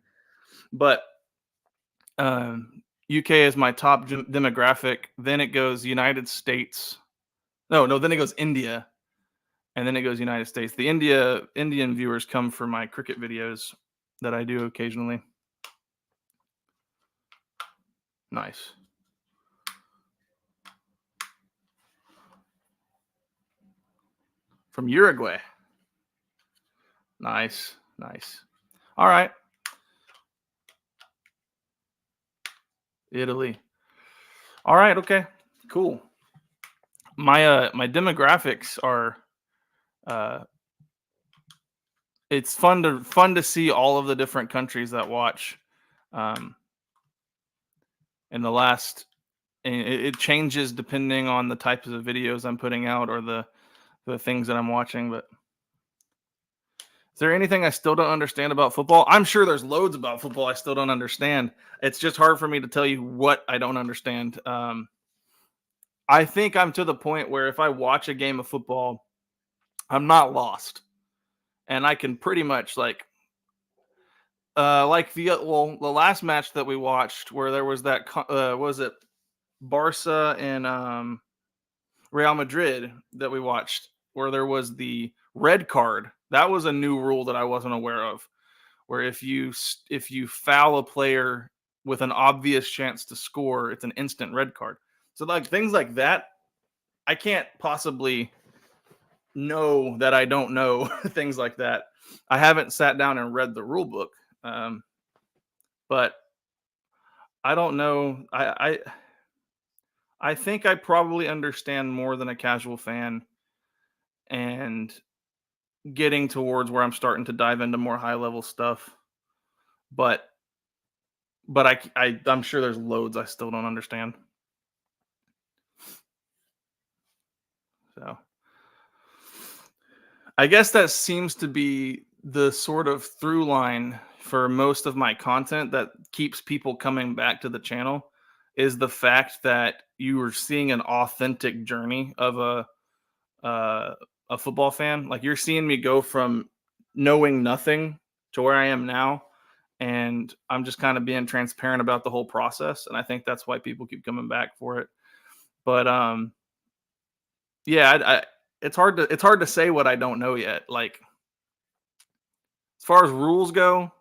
But UK is my top demographic. Then it goes United States. No, then it goes India. And then it goes United States. The Indian viewers come for my cricket videos that I do occasionally. Nice. From Uruguay. Nice. All right. Italy. All right. Okay. Cool. My demographics are. Uh, it's fun to see all of the different countries that watch. Um, in the last, and it changes depending on the types of videos I'm putting out or the things that I'm watching. But is there anything I still don't understand about football? I'm sure there's loads about football I still don't understand. It's just hard for me to tell you what I don't understand. I think I'm to the point where if I watch a game of football, I'm not lost, and I can pretty much like the last match that we watched where there was that was it Barca and Real Madrid that we watched where there was the red card. That was a new rule that I wasn't aware of. Where if you foul a player with an obvious chance to score, it's an instant red card. So like things like that, I can't possibly know that I don't know things like that. I haven't sat down and read the rule book, but I don't know. I think I probably understand more than a casual fan, and getting towards where I'm starting to dive into more high level stuff. But I'm sure there's loads I still don't understand. So I guess that seems to be the sort of through line for most of my content that keeps people coming back to the channel is the fact that you are seeing an authentic journey of uh, a football fan. Like you're seeing me go from knowing nothing to where I am now, and I'm just kind of being transparent about the whole process. And I think that's why people keep coming back for it. But yeah, it's hard to say what I don't know yet. Like as far as rules go,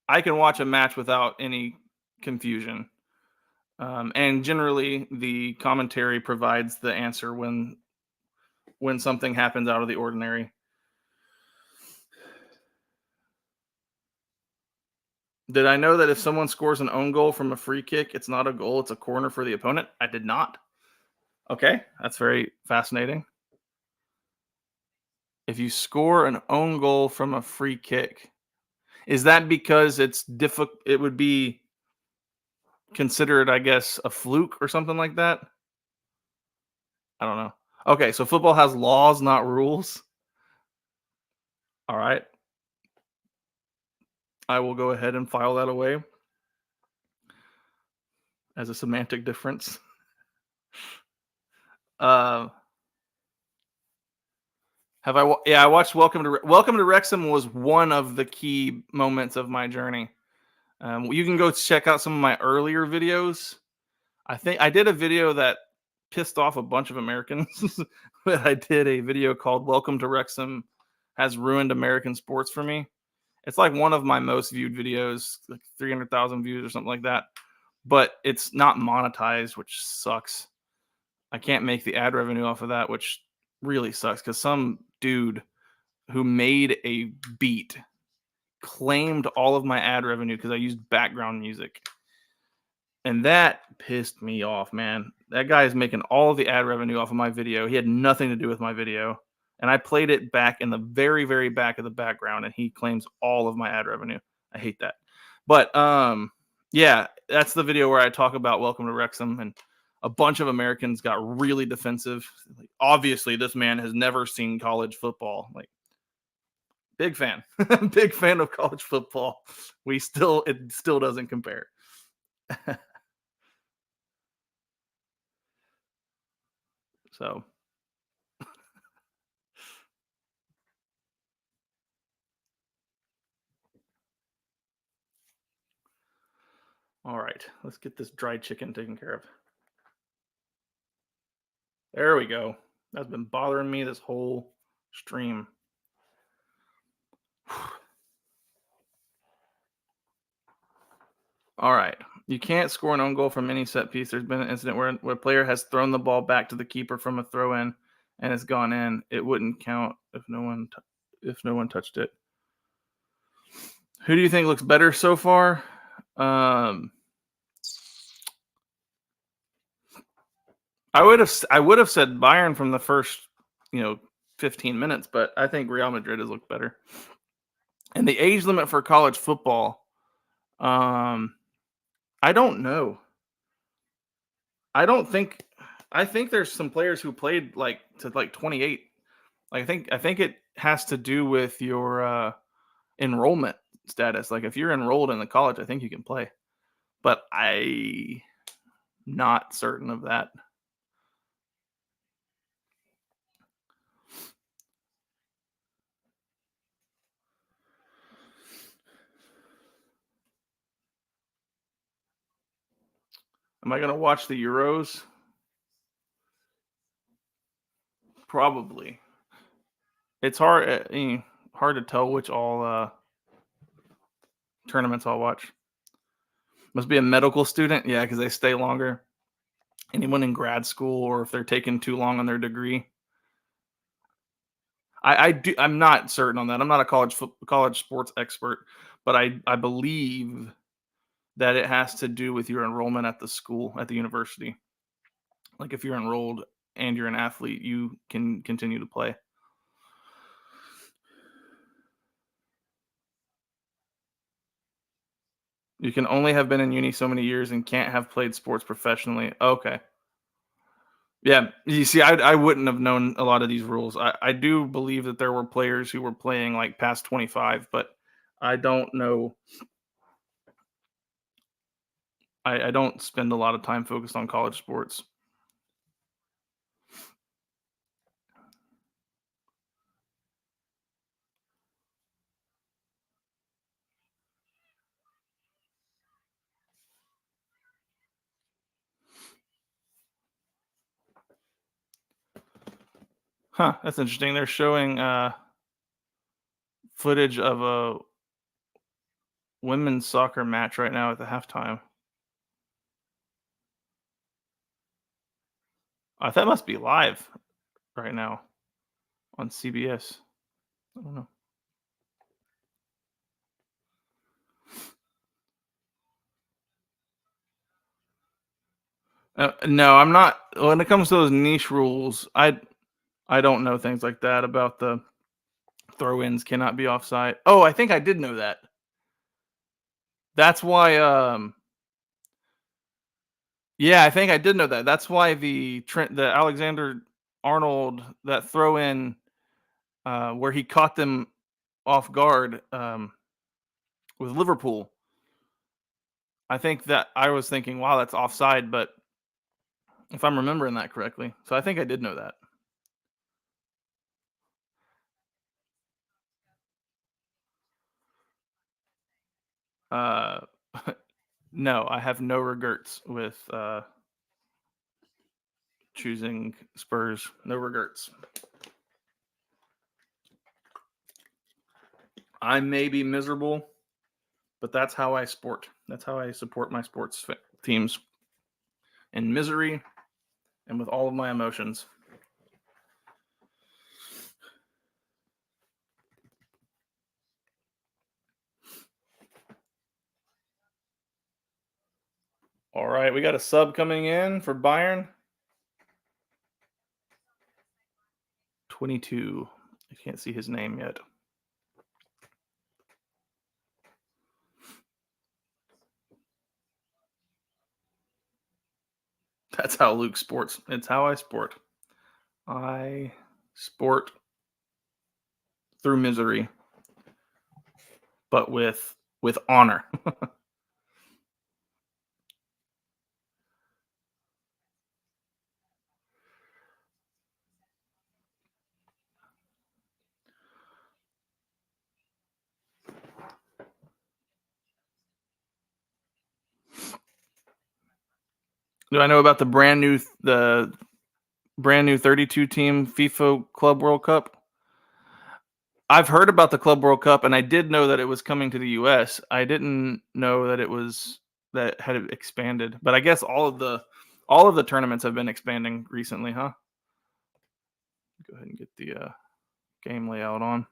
I can watch a match without any confusion. And generally, the commentary provides the answer when something happens out of the ordinary. Did I know that if someone scores an own goal from a free kick, it's not a goal, it's a corner for the opponent? I did not. Okay, that's very fascinating. If you score an own goal from a free kick, is that because it's difficult? It would be considered, I guess, a fluke or something like that. I don't know. Okay, so football has laws, not rules. All right. I will go ahead and file that away as a semantic difference. Uh, yeah, I watched Welcome to Wrexham was one of the key moments of my journey. You can go check out some of my earlier videos. I think I did a video that pissed off a bunch of Americans, but I did a video called "Welcome to Wrexham Has Ruined American Sports for Me." It's like one of my most viewed videos, like 300,000 views or something like that. But it's not monetized, which sucks. I can't make the ad revenue off of that, which really sucks because some dude who made a beat claimed all of my ad revenue because I used background music. And that pissed me off, man. That guy is making all of the ad revenue off of my video. He had nothing to do with my video. And I played it back in the very, very back of the background, and he claims all of my ad revenue. I hate that. But yeah, that's the video where I talk about Welcome to Wrexham, and a bunch of Americans got really defensive. Like, obviously, this man has never seen college football. Like, big fan, big fan of college football. It still doesn't compare. So, all right, let's get this dried chicken taken care of. There we go. That's been bothering me this whole stream. All right. You can't score an own goal from any set piece. There's been an incident where a player has thrown the ball back to the keeper from a throw in and it's gone in. It wouldn't count if no one. if no one touched it. Who do you think looks better so far? I would have said Bayern from the first, 15 minutes, but I think Real Madrid has looked better. And the age limit for college football, I don't know. I think there's some players who played to 28. I think it has to do with your enrollment status. Like if you're enrolled in the college, I think you can play. But I not certain of that. Am I going to watch the Euros? Probably. It's hard hard to tell which all tournaments I'll watch. Must be a medical student, yeah, because they stay longer. Anyone in grad school, or if they're taking too long on their degree. I'm not certain on that. I'm not a college sports expert, but I believe that it has to do with your enrollment at the school, at the university. Like if you're enrolled and you're an athlete, you can continue to play. You can only have been in uni so many years and can't have played sports professionally. Okay. Yeah. You see, I wouldn't have known a lot of these rules. I do believe that there were players who were playing like past 25, but I don't know. I don't spend a lot of time focused on college sports. Huh, that's interesting. They're showing footage of a women's soccer match right now at the halftime. That must be live right now on CBS. I don't know. No, I'm not. When it comes to those niche rules, I don't know things like that about the throw-ins cannot be offside. Oh, I think I did know that. That's why. Yeah, I think I did know that. That's why the Alexander Arnold, that throw-in where he caught them off guard with Liverpool. I think that I was thinking, wow, that's offside, but if I'm remembering that correctly, so I think I did know that. Uh, no, I have no regrets with choosing Spurs. No regrets. I may be miserable, but that's how I sport. That's how I support my sports teams. In misery and with all of my emotions. All right, we got a sub coming in for Bayern. 22. I can't see his name yet. That's how Luke sports. It's how I sport. I sport through misery, but with honor. Do I know about the brand new 32 team FIFA Club World Cup? I've heard about the Club World Cup, and I did know that it was coming to the US. I didn't know that that had expanded. But I guess all of the tournaments have been expanding recently, huh? Go ahead and get the game layout on.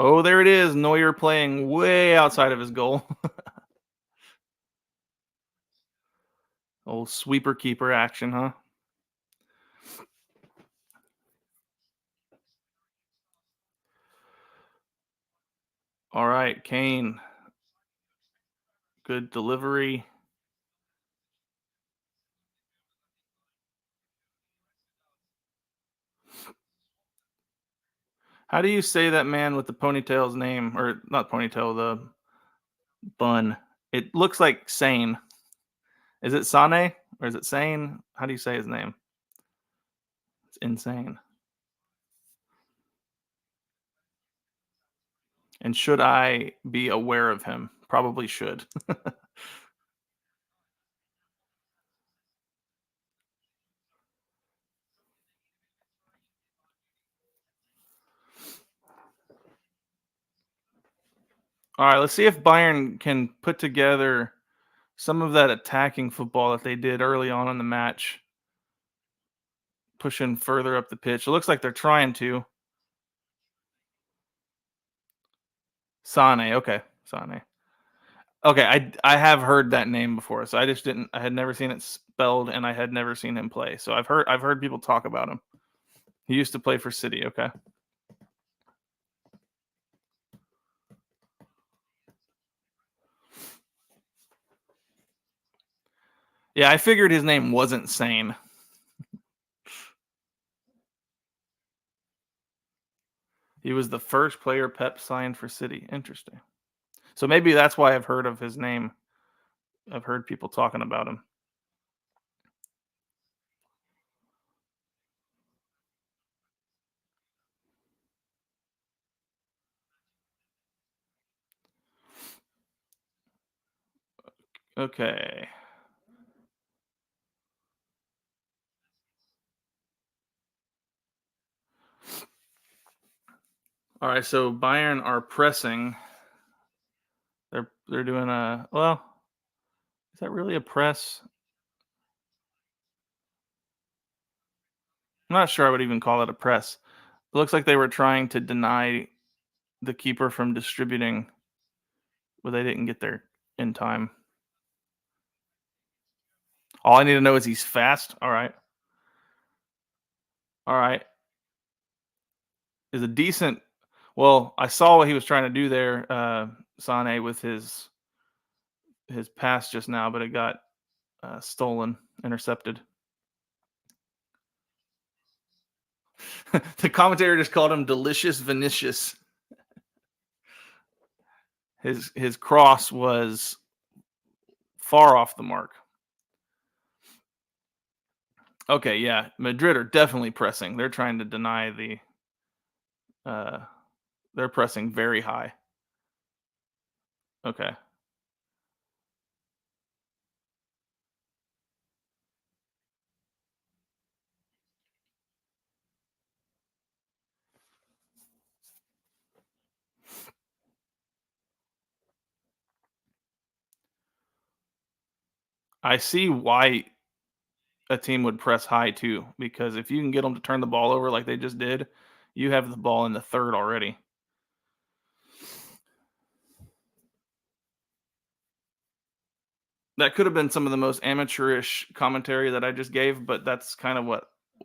Oh, there it is. Neuer playing way outside of his goal. Old sweeper keeper action, huh? All right, Kane. Good delivery. How do you say that man with the ponytail's name? Or not ponytail, the bun. It looks like Sane. Is it Sane or is it Sane? How do you say his name? It's insane. And should I be aware of him? Probably should. All right, let's see if Bayern can put together some of that attacking football that they did early on in the match, pushing further up the pitch. It looks like they're trying to. Sane, okay, Sane. Okay, I have heard that name before, so I just didn't. I had never seen it spelled, and I had never seen him play. So I've heard people talk about him. He used to play for City. Okay. Yeah, I figured his name wasn't Sane. He was the first player Pep signed for City. Interesting. So maybe that's why I've heard of his name. I've heard people talking about him. Okay. All right, so Bayern are pressing. They're doing a well. Is that really a press? I'm not sure I would even call it a press. It looks like they were trying to deny the keeper from distributing, but they didn't get there in time. All I need to know is he's fast. All right. All right. Is a decent. Well, I saw what he was trying to do there, Sane, with his pass just now, but it got stolen, intercepted. The commentator just called him delicious Vinicius. His cross was far off the mark. Okay, yeah, Madrid are definitely pressing. They're trying to deny the. Uh, they're pressing very high. Okay, I see why a team would press high too, because if you can get them to turn the ball over like they just did, you have the ball in the third already. That could have been some of the most amateurish commentary that I just gave, but that's kind of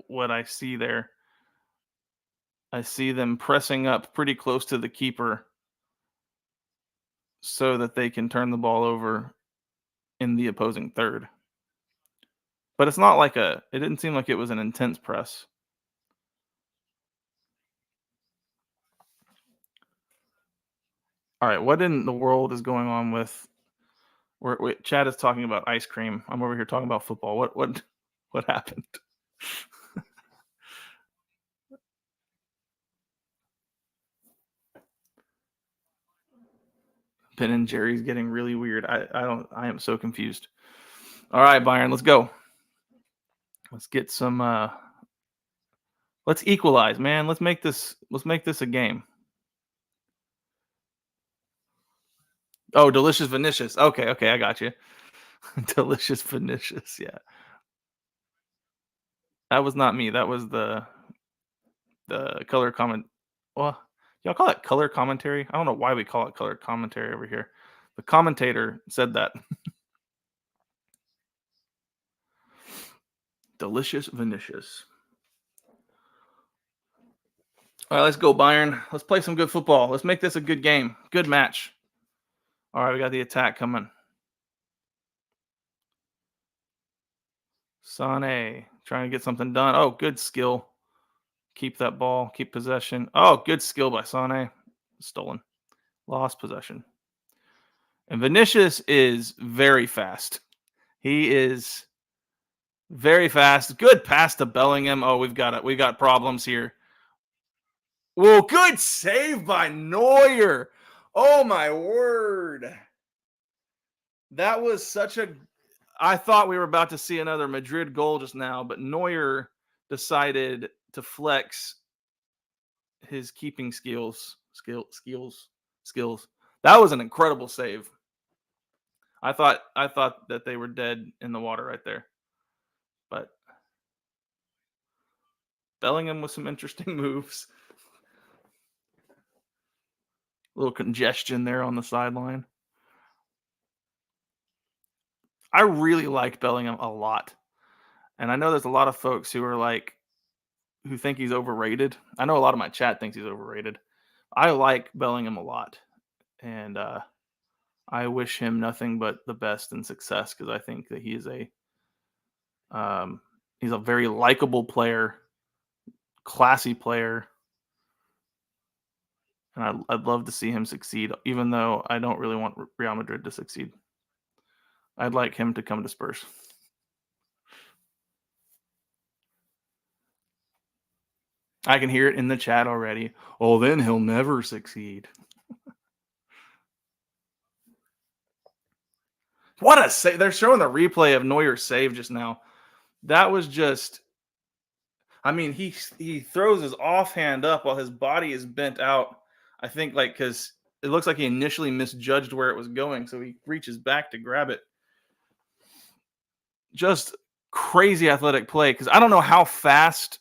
what I see there. I see them pressing up pretty close to the keeper so that they can turn the ball over in the opposing third. But it's not like it didn't seem like it was an intense press. All right, what in the world is going on with wait, Chad is talking about ice cream. I'm over here talking about football. What happened? Ben and Jerry's getting really weird. I am so confused. All right, Byron, let's go. Let's get some let's equalize, man. Let's make this a game. Oh, delicious Vinicius. Okay, okay, I got you. Delicious Vinicius. Yeah. That was not me. That was the color comment. Well, Y'all call that color commentary? I don't know why we call it color commentary over here. The commentator said that. Delicious Vinicius. All right, let's go, Bayern. Let's play some good football. Let's make this a good game. Good match. All right, we got the attack coming. Sane trying to get something done. Oh, good skill. Keep that ball. Keep possession. Oh, good skill by Sane. Stolen. Lost possession. And Vinicius is very fast. He is very fast. Good pass to Bellingham. Oh, we got problems here. Well, good save by Neuer. Oh my word. That was such a I thought we were about to see another Madrid goal just now, but Neuer decided to flex his keeping skills. That was an incredible save. I thought that they were dead in the water right there. But Bellingham with some interesting moves. A little congestion there on the sideline. I really like Bellingham a lot. And I know there's a lot of folks who think he's overrated. I know a lot of my chat thinks he's overrated. I like Bellingham a lot. And I wish him nothing but the best and success because I think that he's a very likable player, classy player. And I'd love to see him succeed, even though I don't really want Real Madrid to succeed. I'd like him to come to Spurs. I can hear it in the chat already. Oh, then he'll never succeed. What a save. They're showing the replay of Neuer's save just now. That was just, I mean, he throws his offhand up while his body is bent out. I think because it looks like he initially misjudged where it was going, so he reaches back to grab it. Just crazy athletic play because I don't know how fast,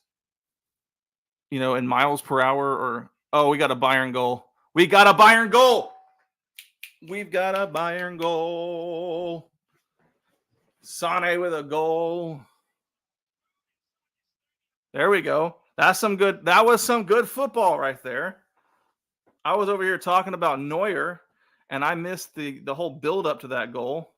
in miles per hour we got a Bayern goal. We got a Bayern goal. We've got a Bayern goal. Sane with a goal. There we go. That was some good football right there. I was over here talking about Neuer, and I missed the whole build-up to that goal.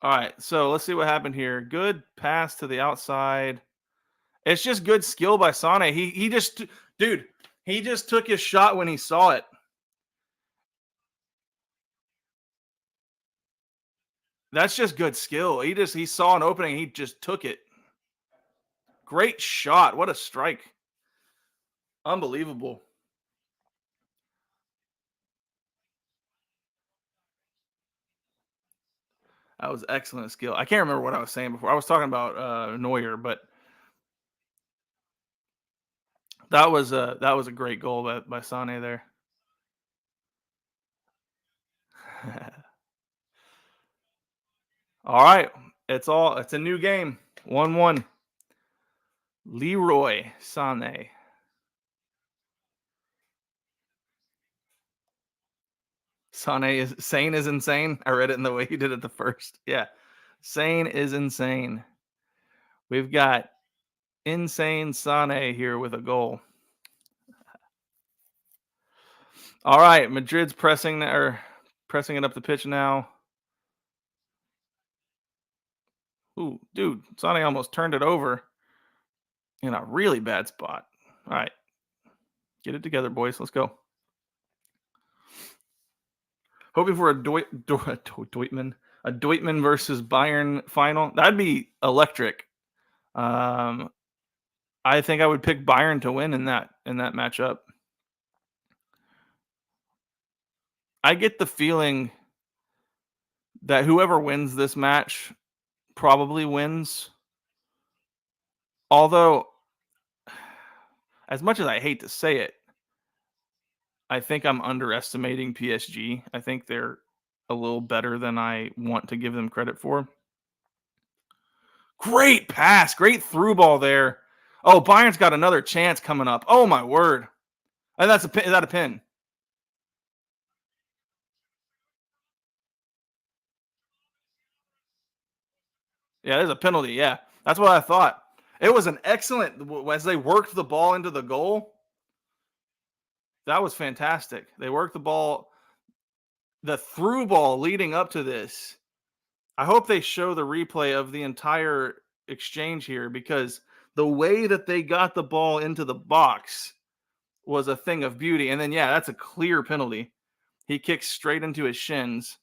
All right, so let's see what happened here. Good pass to the outside. It's just good skill by Sane. He just took his shot when he saw it. That's just good skill. He saw an opening, he just took it. Great shot. What a strike. Unbelievable. That was excellent skill. I can't remember what I was saying before. I was talking about Neuer, but that was a great goal by Sane there. All right. It's a new game. 1-1. Leroy Sané. Sane is insane. I read it in the way he did it the first. Yeah. Sane is insane. We've got insane Sane here with a goal. All right. Madrid's pressing it up the pitch now. Ooh, dude, Sane almost turned it over in a really bad spot. All right. Get it together, boys. Let's go. Hoping for a Dortmund versus Bayern final. That'd be electric. I think I would pick Bayern to win in that matchup. I get the feeling that whoever wins this match probably wins. Although, as much as I hate to say it, I think I'm underestimating PSG. I think they're a little better than I want to give them credit for. Great pass. Great through ball there. Oh, Bayern's got another chance coming up. Oh, my word. And that's a pin. Is that a pin? Yeah, there's a penalty. Yeah, that's what I thought. It was an excellent as they worked the ball into the goal. That was fantastic. They worked the ball, the through ball leading up to this. I hope they show the replay of the entire exchange here because the way that they got the ball into the box was a thing of beauty. And then, yeah, that's a clear penalty. He kicks straight into his shins.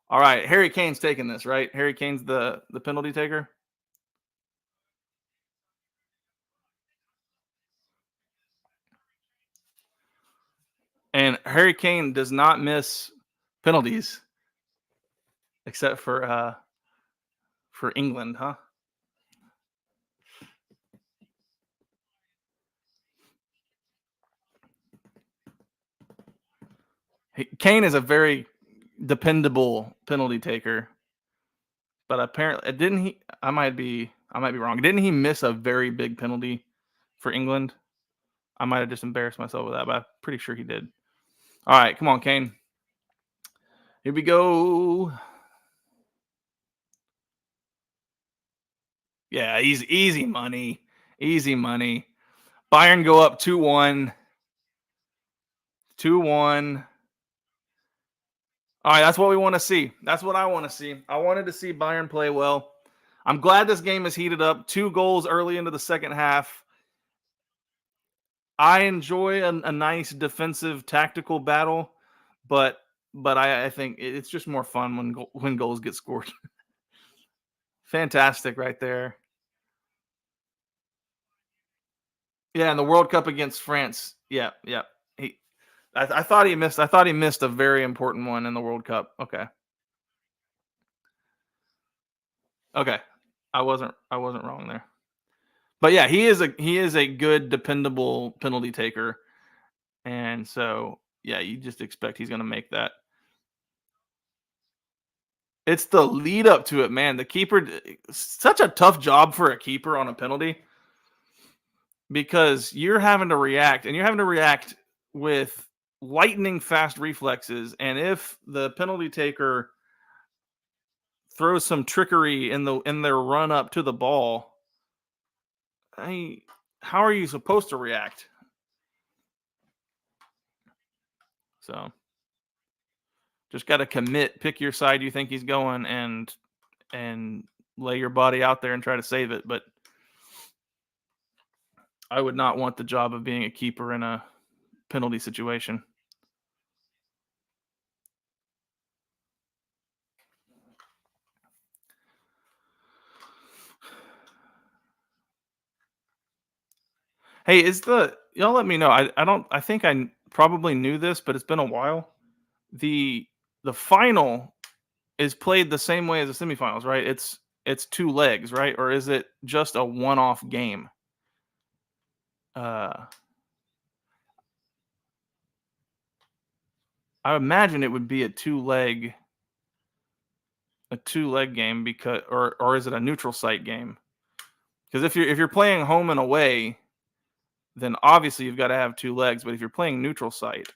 All right, Harry Kane's taking this, right? Harry Kane's the penalty taker. And Harry Kane does not miss penalties except for England, huh? Kane is a very dependable penalty taker, but apparently didn't he? I might be wrong. Didn't he miss a very big penalty for England? I might have just embarrassed myself with that, but I'm pretty sure he did. All right, come on, Kane. Here we go. Yeah, easy money. Easy money. Bayern go up 2-1. 2-1. All right, that's what we want to see. That's what I want to see. I wanted to see Bayern play well. I'm glad this game is heated up. 2 goals early into the second half. I enjoy a nice defensive tactical battle, but I think it's just more fun when goals get scored. Fantastic right there. Yeah, in the World Cup against France. Yeah, yeah. I thought he missed. I thought he missed a very important one in the World Cup. Okay, okay. I wasn't wrong there. But yeah, he is a good dependable penalty taker, and so yeah, you just expect he's going to make that. It's the lead up to it, man. The keeper, such a tough job for a keeper on a penalty because you're having to react, and you're having to react with lightning fast reflexes. And if the penalty taker throws some trickery in their run up to the ball, how are you supposed to react? So just got to commit, pick your side you think he's going, and lay your body out there and try to save it. But I would not want the job of being a keeper in a penalty situation. Hey, y'all let me know. I think I probably knew this, but it's been a while. The the final is played the same way as the semifinals, right? It's 2 legs, right? Or is it just a one-off game? Uh I imagine it would be a two leg game because or is it a neutral site game? Because if you're playing home and away, then obviously you've got to have 2 legs. But if you're playing neutral site,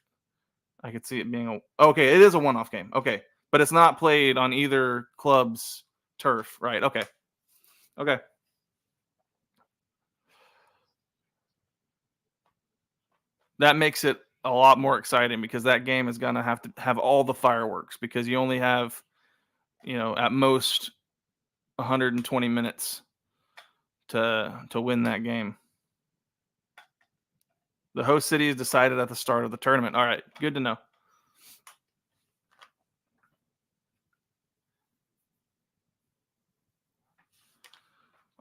I could see it being okay. It is a one-off game. Okay, but it's not played on either club's turf, right? Okay, okay. That makes it a lot more exciting because that game is gonna have to have all the fireworks because you only have, at most 120 minutes to win that game. The host city is decided at the start of the tournament. All right, good to know.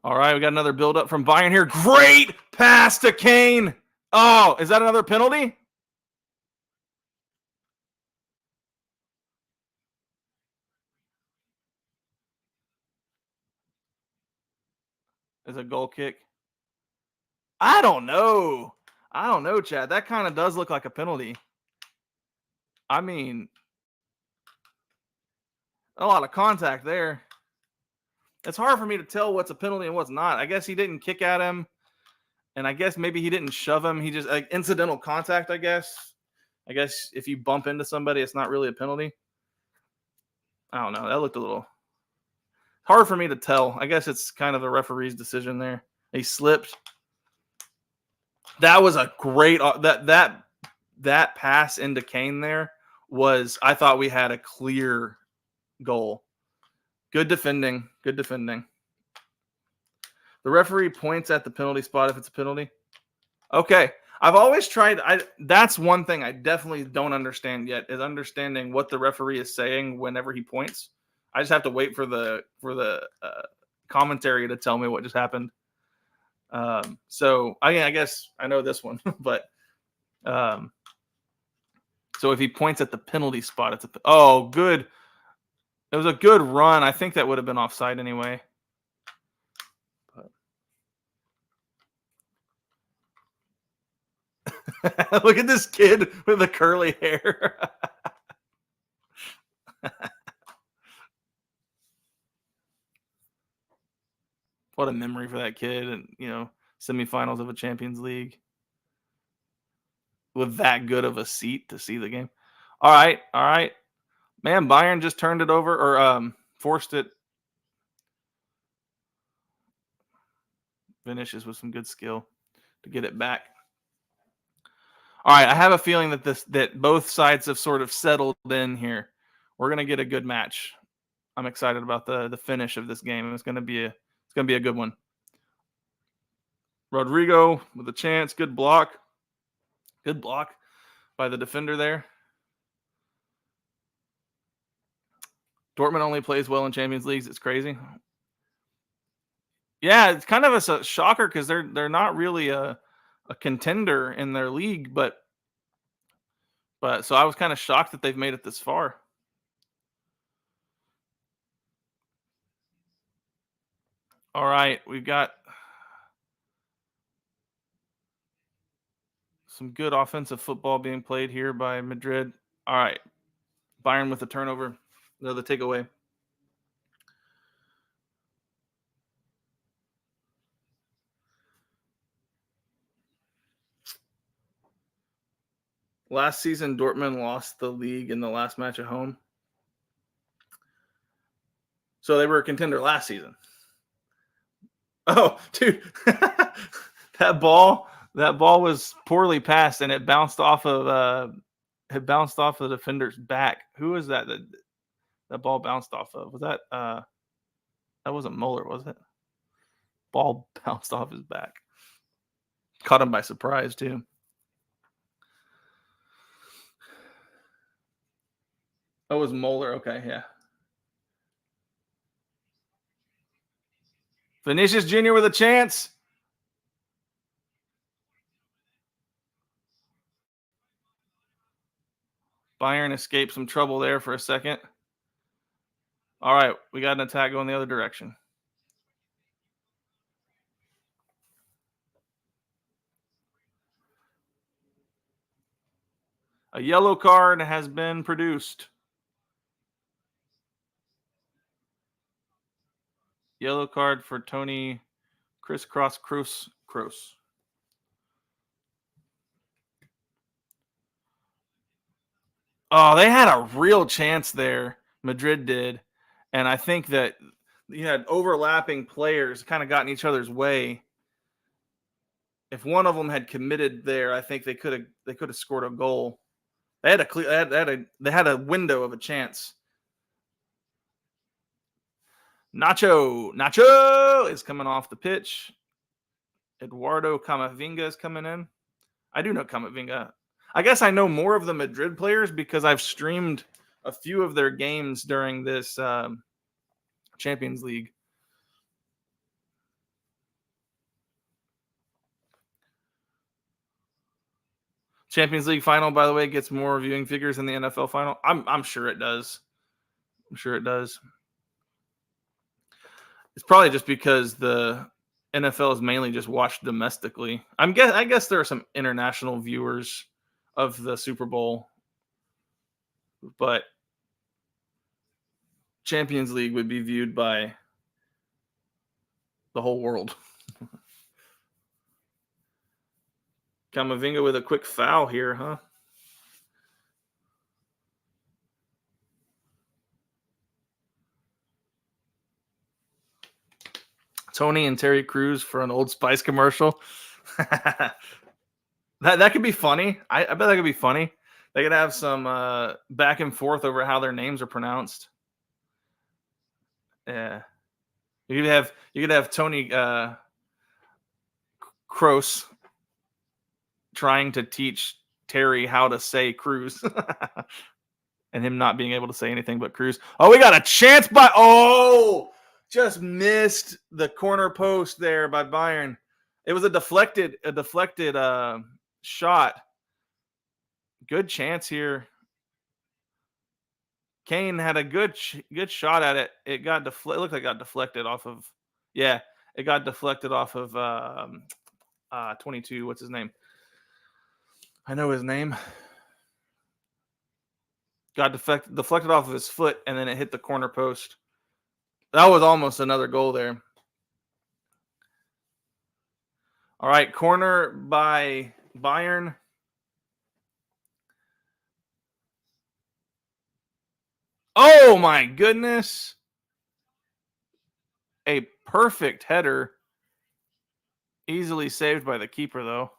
All right, we got another build up from Bayern here. Great pass to Kane. Oh, is that another penalty? Is a goal kick? I don't know. I don't know, Chad. That kind of does look like a penalty. I mean, A lot of contact there. It's hard for me to tell what's a penalty and what's not. I guess he didn't kick at him, and I guess maybe he didn't shove him. He just incidental contact, I guess. I guess if you bump into somebody, it's not really a penalty. I don't know. That looked a little hard for me to tell. I guess it's kind of the referee's decision there. He slipped. That was a great that pass into Kane there was, I thought we had a clear goal. Good defending. Good defending. The referee points at the penalty spot if it's a penalty. Okay. I've always tried. That's one thing I definitely don't understand yet, is understanding what the referee is saying whenever he points. I just have to wait for the commentary to tell me what just happened. So I guess I know this one, but so if he points at the penalty spot, it's good. It was a good run. I think that would have been offside anyway. But look at this kid with the curly hair. What a memory for that kid, and semifinals of a Champions League with that good of a seat to see the game. All right. Man, Bayern just turned it over, or forced it. Finishes with some good skill to get it back. All right, I have a feeling that both sides have sort of settled in here. We're gonna get a good match. I'm excited about the finish of this game. It's gonna be a good one. Rodrigo with a chance. Good block. Good block by the defender there. Dortmund only plays well in Champions Leagues. It's crazy. Yeah, it's kind of a shocker because they're not really a contender in their league, but so I was kind of shocked that they've made it this far. All right, we've got some good offensive football being played here by Madrid. All right, Bayern with the turnover, the takeaway. Last season, Dortmund lost the league in the last match at home. So they were a contender last season. Oh, dude. that ball was poorly passed, and it bounced off of the defender's back. Who was that ball bounced off of? Was that that wasn't Muller, was it? Ball bounced off his back. Caught him by surprise, too. That was Muller. Okay, yeah. Vinicius Jr. with a chance. Bayern escaped some trouble there for a second. All right, we got an attack going the other direction. A yellow card has been produced. Yellow card for Tony Crisscross Kroos. Oh, they had a real chance there. Madrid did. And I think that you had overlapping players kind of got in each other's way. If one of them had committed there, I think they could have scored a goal. They had a window of a chance. Nacho is coming off the pitch. Eduardo Camavinga is coming in. I do know Camavinga. I guess I know more of the Madrid players because I've streamed a few of their games during this Champions League. Champions League final, by the way, gets more viewing figures than the NFL final. I'm sure it does. It's probably just because the NFL is mainly just watched domestically. I guess there are some international viewers of the Super Bowl, but Champions League would be viewed by the whole world. Camavinga with a quick foul here, huh? Tony and Terry Crews for an Old Spice commercial. that could be funny. I bet that could be funny. They could have some back and forth over how their names are pronounced. Yeah, you could have Tony Kroos trying to teach Terry how to say Cruz, and him not being able to say anything but Cruz. Oh, we got a chance by just missed the corner post there by Bayern. It was a deflected shot. Good chance here. Kane had a good shot at it. It got it looked like it got deflected off of. Yeah, it got deflected off of 22. What's his name? I know his name. Got deflected off of his foot, and then it hit the corner post. That was almost another goal there. All right, corner by Bayern. Oh my goodness. A perfect header. Easily saved by the keeper, though.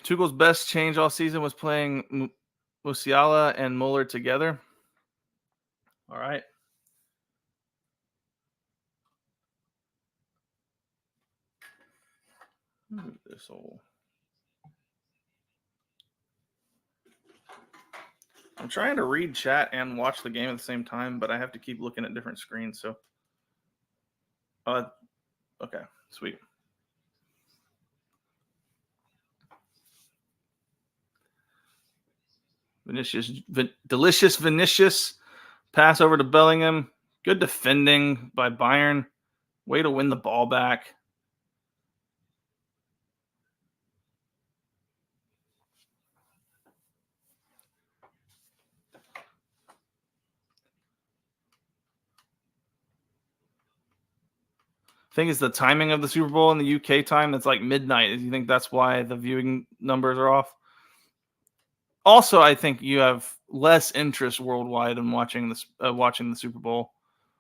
Tuchel's best change all season was playing Musiala and Muller together. All right. This whole. I'm trying to read chat and watch the game at the same time, but I have to keep looking at different screens. So, okay, sweet. Delicious Vinicius pass over to Bellingham. Good defending by Bayern. Way to win the ball back. I think it's the timing of the Super Bowl in the UK time. That's like midnight. Do you think that's why the viewing numbers are off? Also, I think you have less interest worldwide in watching the Super Bowl,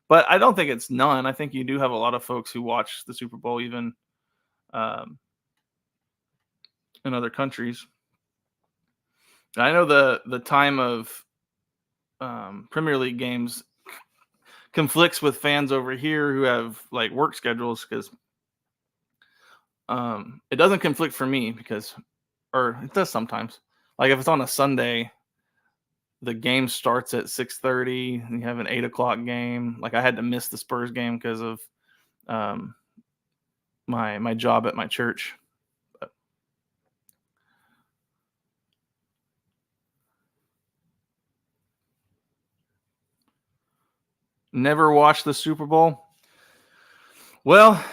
but I don't think it's none. I think you do have a lot of folks who watch the Super Bowl even in other countries. I know the time of Premier League games conflicts with fans over here who have like work schedules because it doesn't conflict for me or it does sometimes. Like if it's on a Sunday, the game starts at 6:30 and you have an 8:00 game. Like I had to miss the Spurs game because of my job at my church. But never watched the Super Bowl. Well,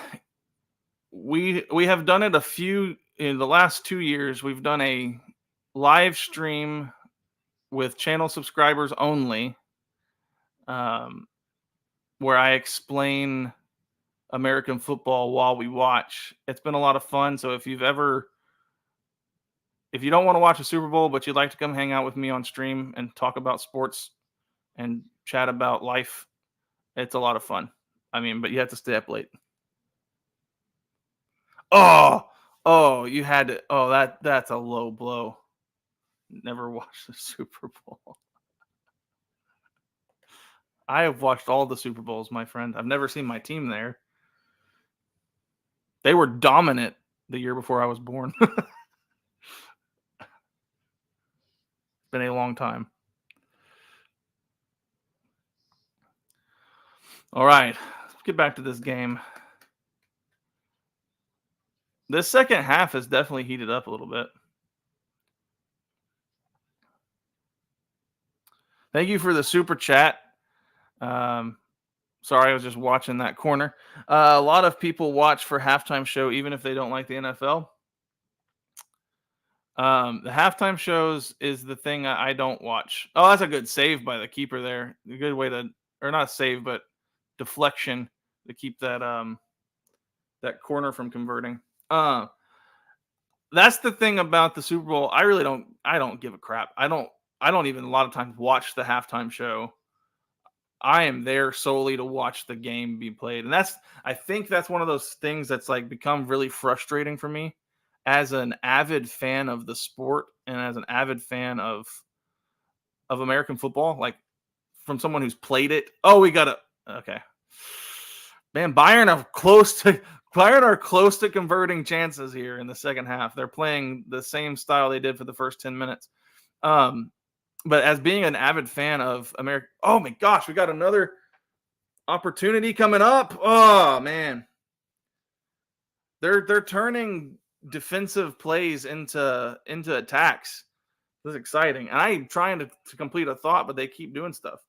we have done it a few in the last 2 years. We've done a live stream with channel subscribers only, where I explain American football while we watch. It's been a lot of fun. So if you don't want to watch a Super Bowl, but you'd like to come hang out with me on stream and talk about sports and chat about life, it's a lot of fun. I mean, but you have to stay up late. Oh, you had to. Oh, that's a low blow. Never watched the Super Bowl. I have watched all the Super Bowls, my friend. I've never seen my team there. They were dominant the year before I was born. Been a long time. All right, let's get back to this game. This second half has definitely heated up a little bit. Thank you for the super chat. Sorry, I was just watching that corner. A lot of people watch for halftime show, even if they don't like the NFL. The halftime shows is the thing I don't watch. Oh, that's a good save by the keeper there. A good way to, or not save, but deflection to keep that corner from converting. That's the thing about the Super Bowl. I don't give a crap. I don't even a lot of times watch the halftime show. I am there solely to watch the game be played. And I think that's one of those things that's like become really frustrating for me as an avid fan of the sport and as an avid fan of American football, like from someone who's played it. Oh, we got to okay. Man, Bayern are close to converting chances here in the second half. They're playing the same style they did for the first 10 minutes. But as being an avid fan of America, oh my gosh, we got another opportunity coming up. Oh man, they're turning defensive plays into attacks. This is exciting, and I'm trying to complete a thought, but they keep doing stuff.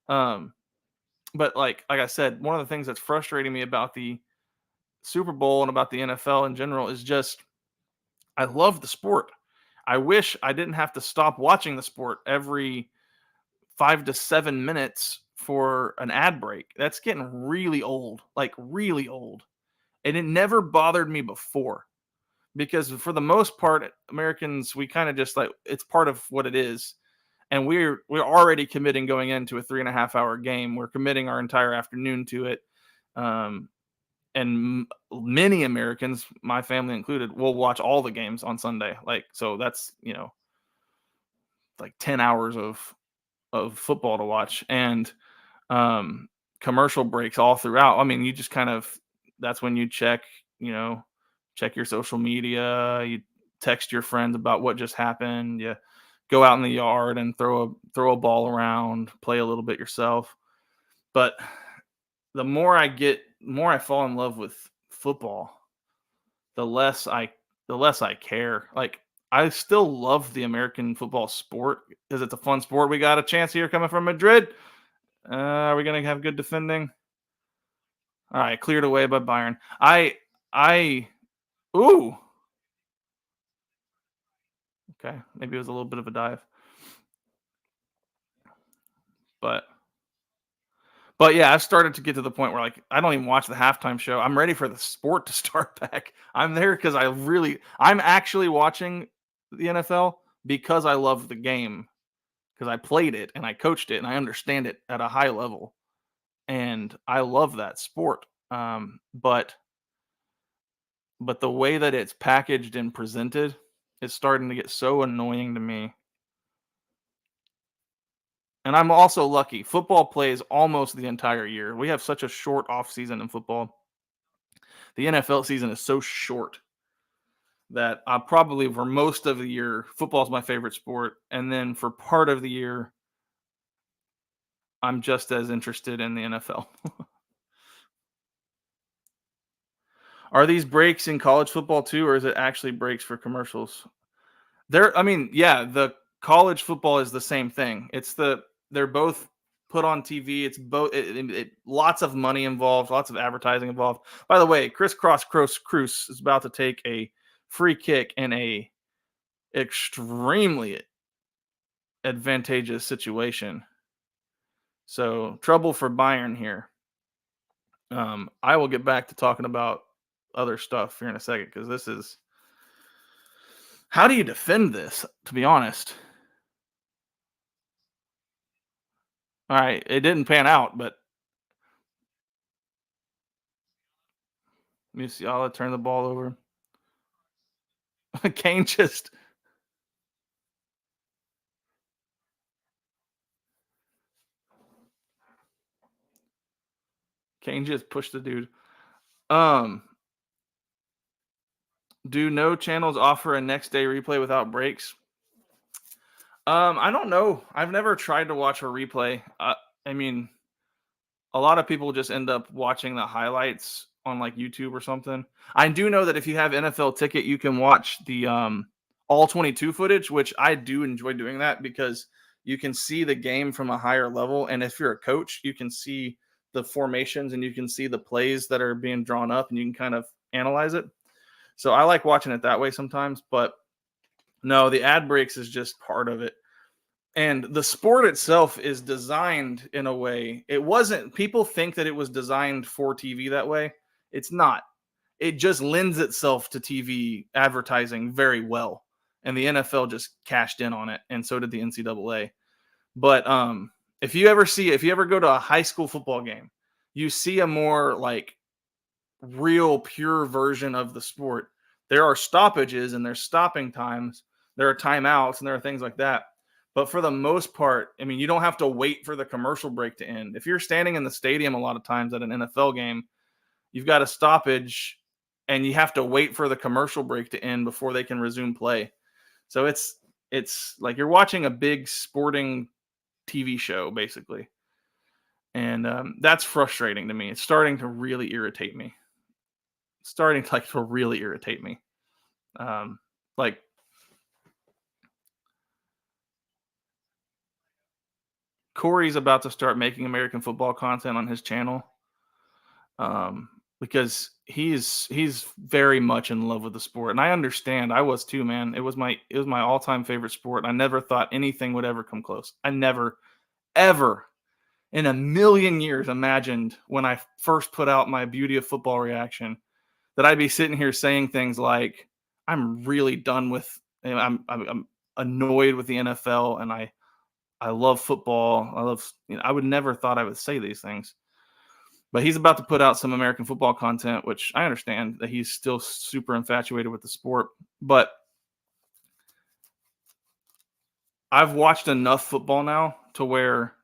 But like I said, one of the things that's frustrating me about the Super Bowl and about the NFL in general is just I love the sport. I wish I didn't have to stop watching the sport every 5 to 7 minutes for an ad break. That's getting really old, like really old. And it never bothered me before because for the most part, Americans, we kind of just like it's part of what it is. And we're already committing going into a 3.5 hour game. We're committing our entire afternoon to it. And many Americans, my family included, will watch all the games on Sunday. Like, so that's, like 10 hours of football to watch and commercial breaks all throughout. I mean, you just kind of, that's when you check your social media, you text your friends about what just happened. You go out in the yard and throw a ball around, play a little bit yourself. But the more I fall in love with football, the less I care. Like I still love the American football sport because it's a fun sport. We got a chance here coming from Madrid. Are we gonna have good defending? All right, cleared away by Bayern. Ooh. Okay, maybe it was a little bit of a dive, but yeah, I've started to get to the point where like I don't even watch the halftime show. I'm ready for the sport to start back. I'm there because I'm actually watching the NFL because I love the game because I played it and I coached it and I understand it at a high level, and I love that sport. But the way that it's packaged and presented is starting to get so annoying to me. And I'm also lucky. Football plays almost the entire year. We have such a short off season in football. The NFL season is so short that probably for most of the year, football is my favorite sport. And then for part of the year, I'm just as interested in the NFL. Are these breaks in college football too, or is it actually breaks for commercials? The college football is the same thing. They're both put on TV. It's both lots of money involved, lots of advertising involved. By the way, Crisscross Cruz is about to take a free kick in a extremely advantageous situation. So trouble for Bayern here. I will get back to talking about other stuff here in a second because this is. How do you defend this? To be honest. All right, it didn't pan out, but Musiala turned the ball over. Kane just pushed the dude. Do no channels offer a next day replay without breaks? I don't know. I've never tried to watch a replay. I mean, a lot of people just end up watching the highlights on like YouTube or something. I do know that if you have NFL Ticket, you can watch the all 22 footage, which I do enjoy doing that because you can see the game from a higher level. And if you're a coach, you can see the formations and you can see the plays that are being drawn up and you can kind of analyze it. So I like watching it that way sometimes, but no, the ad breaks is just part of it. And the sport itself is designed in a way. It wasn't, people think that it was designed for TV that way. It's not. It just lends itself to TV advertising very well. And the NFL just cashed in on it. And so did the NCAA. But if you ever go to a high school football game, you see a more like real pure version of the sport. There are stoppages and there's stopping times. There are timeouts and there are things like that. But for the most part, I mean, you don't have to wait for the commercial break to end. If you're standing in the stadium a lot of times at an NFL game, you've got a stoppage and you have to wait for the commercial break to end before they can resume play. So it's like you're watching a big sporting TV show, basically. And that's frustrating to me. It's starting to really irritate me. Like Corey's about to start making American football content on his channel. Because he's very much in love with the sport. And I understand. I was too, man. It was my all-time favorite sport. I never thought anything would ever come close. I never, ever in a million years imagined when I first put out my Beauty of Football reaction that I'd be sitting here saying things like, I'm really done with, I'm annoyed with the NFL and I love football. I would never thought I would say these things. But he's about to put out some American football content, which I understand that he's still super infatuated with the sport. But I've watched enough football now to where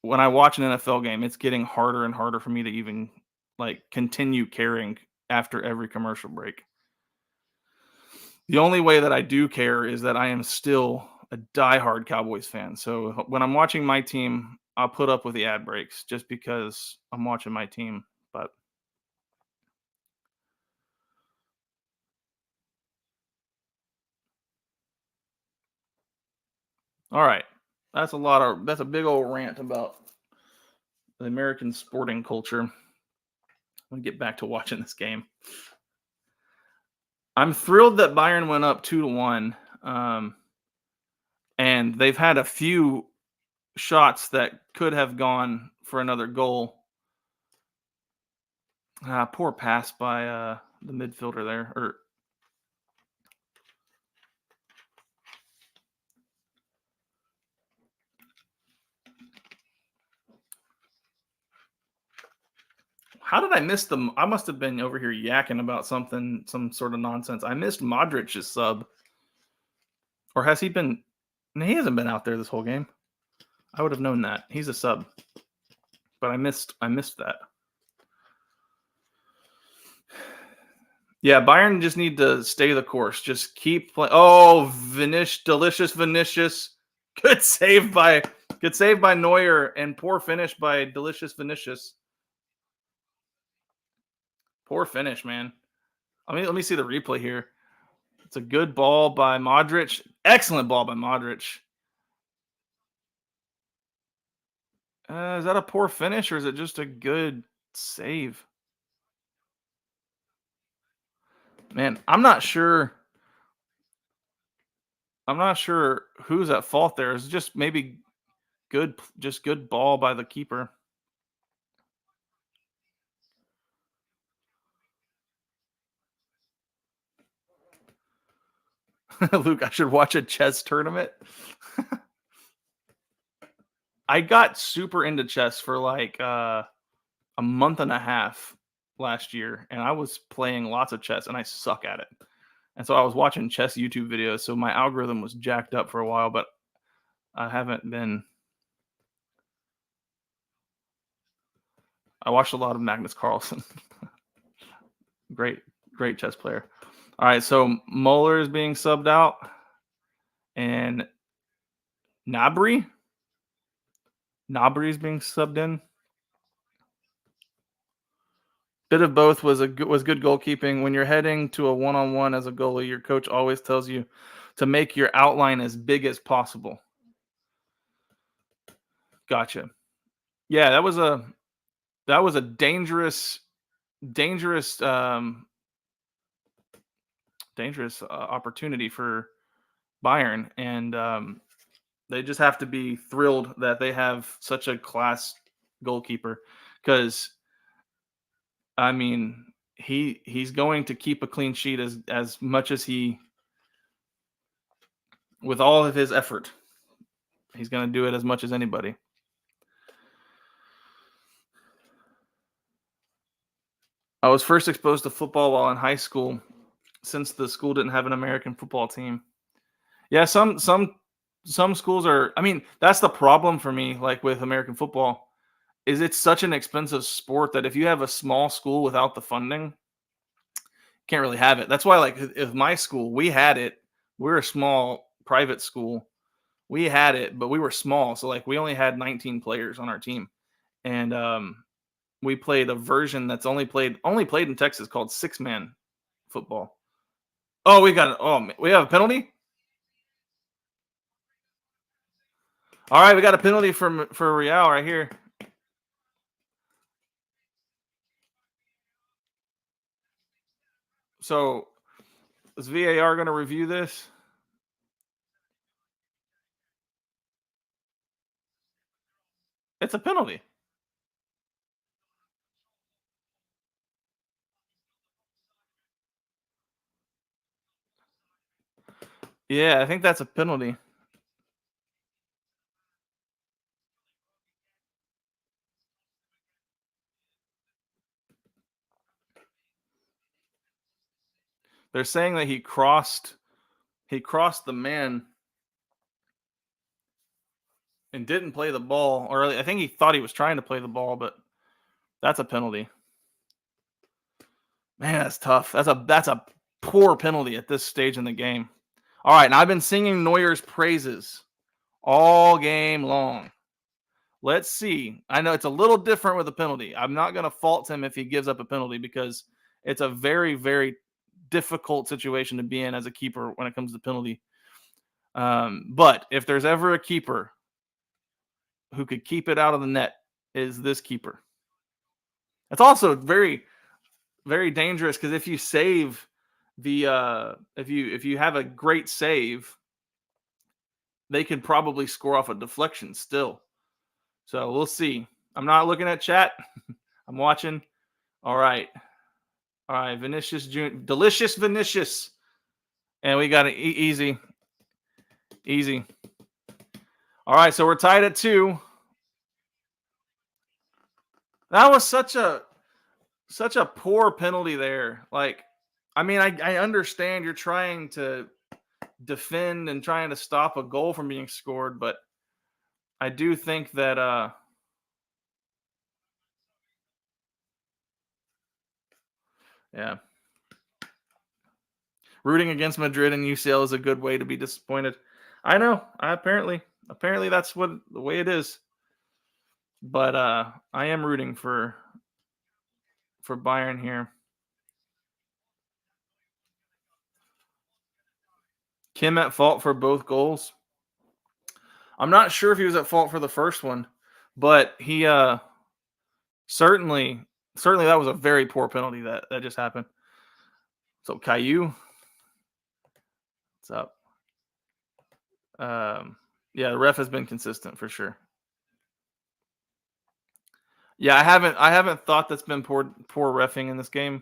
when I watch an NFL game, it's getting harder and harder for me to even like continue caring after every commercial break. The only way that I do care is that I am still a diehard Cowboys fan. So when I'm watching my team, I'll put up with the ad breaks just because I'm watching my team. But all right, that's a big old rant about the American sporting culture. I'm gonna get back to watching this game. I'm thrilled that Bayern went up 2-1, and they've had a few shots that could have gone for another goal. Poor pass by the midfielder there. How did I miss them? I must have been over here yakking about something, some sort of nonsense. I missed Modric's sub. Or has he been? No, he hasn't been out there this whole game. I would have known that. He's a sub. But I missed that. Yeah, Bayern just need to stay the course. Just keep playing. Oh, delicious Vinicius. Good save by Neuer and poor finish by delicious Vinicius. Poor finish, man. Let me see the replay here. It's a good ball by Modric. Excellent ball by Modric. Is that a poor finish or is it just a good save? Man, I'm not sure who's at fault there. It's just maybe good ball by the keeper. Luke, I should watch a chess tournament. I got super into chess for like a month and a half last year, and I was playing lots of chess, and I suck at it. And so I was watching chess YouTube videos, so my algorithm was jacked up for a while, but I haven't been. I watched a lot of Magnus Carlsen. Great chess player. All right, so Mueller is being subbed out, and Nabry is being subbed in. Bit of both was good goalkeeping. When you're heading to a one-on-one as a goalie, your coach always tells you to make your outline as big as possible. Gotcha. Yeah, that was a dangerous, dangerous, dangerous opportunity for Bayern, and they just have to be thrilled that they have such a class goalkeeper. Because I mean, he's going to keep a clean sheet as much as with all of his effort. He's going to do it as much as anybody. I was first exposed to football while in high school, since the school didn't have an American football team. Yeah, some schools are. I mean, that's the problem for me. Like with American football, is it's such an expensive sport that if you have a small school without the funding, can't really have it. That's why, like, if my school, we had it. We're a small private school. We had it, but we were small, so like we only had 19 players on our team, and we played a version that's only played in Texas called 6-man football. Oh, we got it. Oh, we have a penalty. All right, we got a penalty for Real right here. So is VAR going to review this? It's a penalty. Yeah, I think that's a penalty. They're saying that he crossed the man and didn't play the ball, or I think he thought he was trying to play the ball, but that's a penalty. Man, that's tough. That's a poor penalty at this stage in the game. All right, and I've been singing Neuer's praises all game long. Let's see. I know it's a little different with a penalty. I'm not going to fault him if he gives up a penalty because it's a very, very difficult situation to be in as a keeper when it comes to penalty. But if there's ever a keeper who could keep it out of the net, is this keeper. It's also very, very dangerous because if you save if you have a great save, they can probably score off a deflection still. So we'll see. I'm not looking at chat. I'm watching. All right. Vinicius Jr. Delicious Vinicius. And we got it easy. Easy. All right, so we're tied at 2. That was such a poor penalty there. Like, I mean, I understand you're trying to defend and trying to stop a goal from being scored, but I do think that yeah. Rooting against Madrid and UCL is a good way to be disappointed. I know. Apparently that's the way it is. But I am rooting for Bayern here. Kim at fault for both goals. I'm not sure if he was at fault for the first one, but he certainly that was a very poor penalty that just happened. So Caillou, what's up? Yeah, the ref has been consistent for sure. Yeah, I haven't thought that's been poor reffing in this game.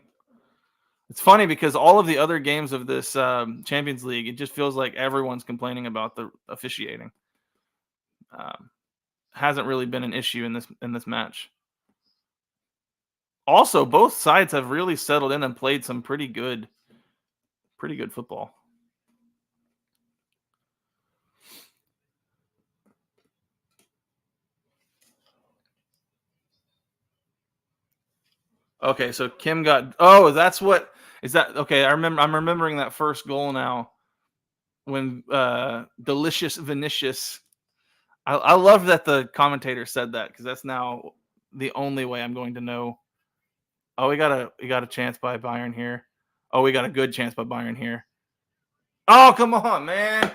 It's funny because all of the other games of this Champions League, it just feels like everyone's complaining about the officiating. Hasn't really been an issue in this match. Also, both sides have really settled in and played some pretty good football. Okay, so Kim got. Oh, that's what is that? Okay, I'm remembering that first goal now when Delicious Vinicius. I love that the commentator said that because that's now the only way I'm going to know. Oh, we got a chance by Bayern here. Oh, we got a good chance by Bayern here. Oh, come on, man.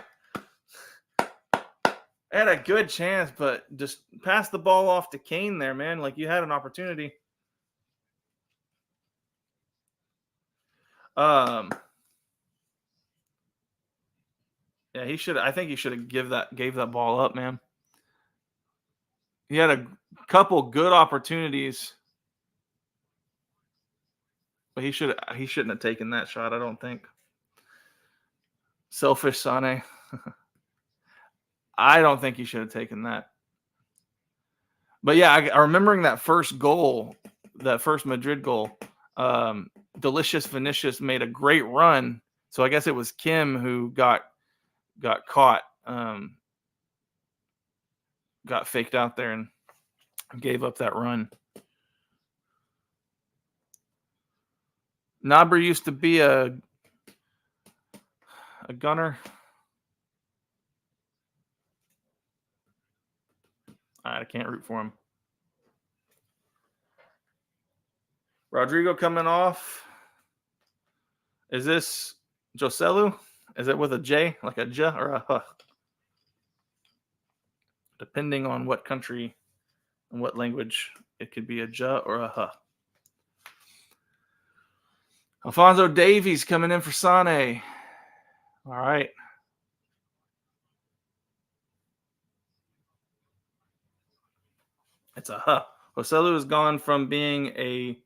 Had a good chance, but just passed the ball off to Kane there, man. Like you had an opportunity. Yeah, he should. I think he should have gave that ball up, man. He had a couple good opportunities, but he shouldn't have taken that shot. I don't think. Selfish Sane. I don't think he should have taken that. But yeah, I remembering that first goal, that first Madrid goal. Delicious Vinicius made a great run. So I guess it was Kim who got caught, got faked out there and gave up that run. Nabri used to be a gunner. I can't root for him. Rodrigo coming off. Is this Joselu? Is it with a J, like a J or a H? Depending on what country and what language, it could be a J or a H. Alphonso Davies coming in for Sane. All right. It's a H. Joselu has gone from being a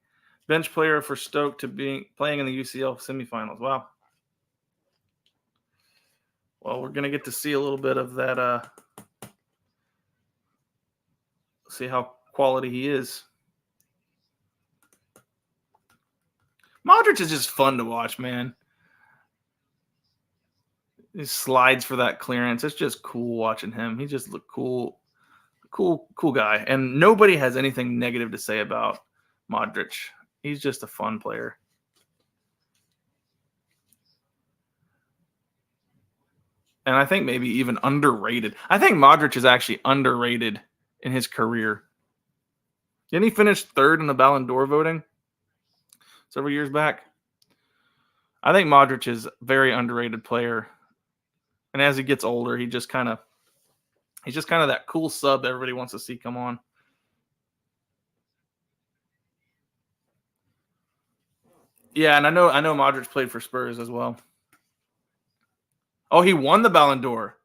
bench player for Stoke to playing in the UCL semifinals. Wow. Well, we're going to get to see a little bit of that. See how quality he is. Modric is just fun to watch, man. He slides for that clearance. It's just cool watching him. He just look cool guy. And nobody has anything negative to say about Modric. He's just a fun player. And I think maybe even underrated. I think Modric is actually underrated in his career. Didn't he finish third in the Ballon d'Or voting several years back? I think Modric is a very underrated player. And as he gets older, he's just kind of that cool sub everybody wants to see come on. Yeah, and I know Modric played for Spurs as well. Oh, he won the Ballon d'Or.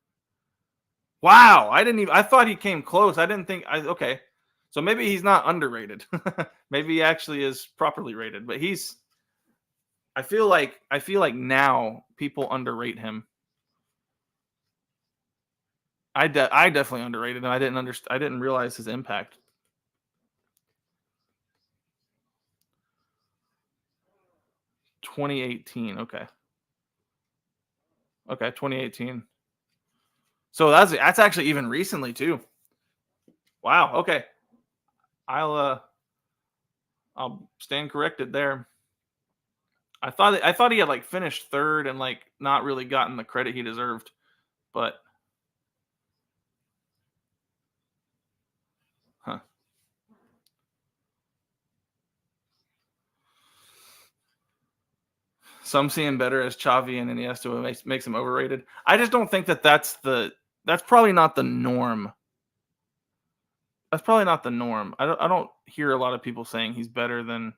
Wow, I thought he came close. I didn't think okay. So maybe he's not underrated. Maybe he actually is properly rated, but I feel like now people underrate him. I definitely underrated him. I didn't realize his impact. $2018. Okay, 2018. So that's actually even recently too. Wow. Okay. I'll stand corrected there. I thought he had like finished third and like not really gotten the credit he deserved, but huh. Some see him better as Xavi and Iniesta makes him overrated. I just don't think that's probably not the norm. That's probably not the norm. I don't hear a lot of people saying he's better than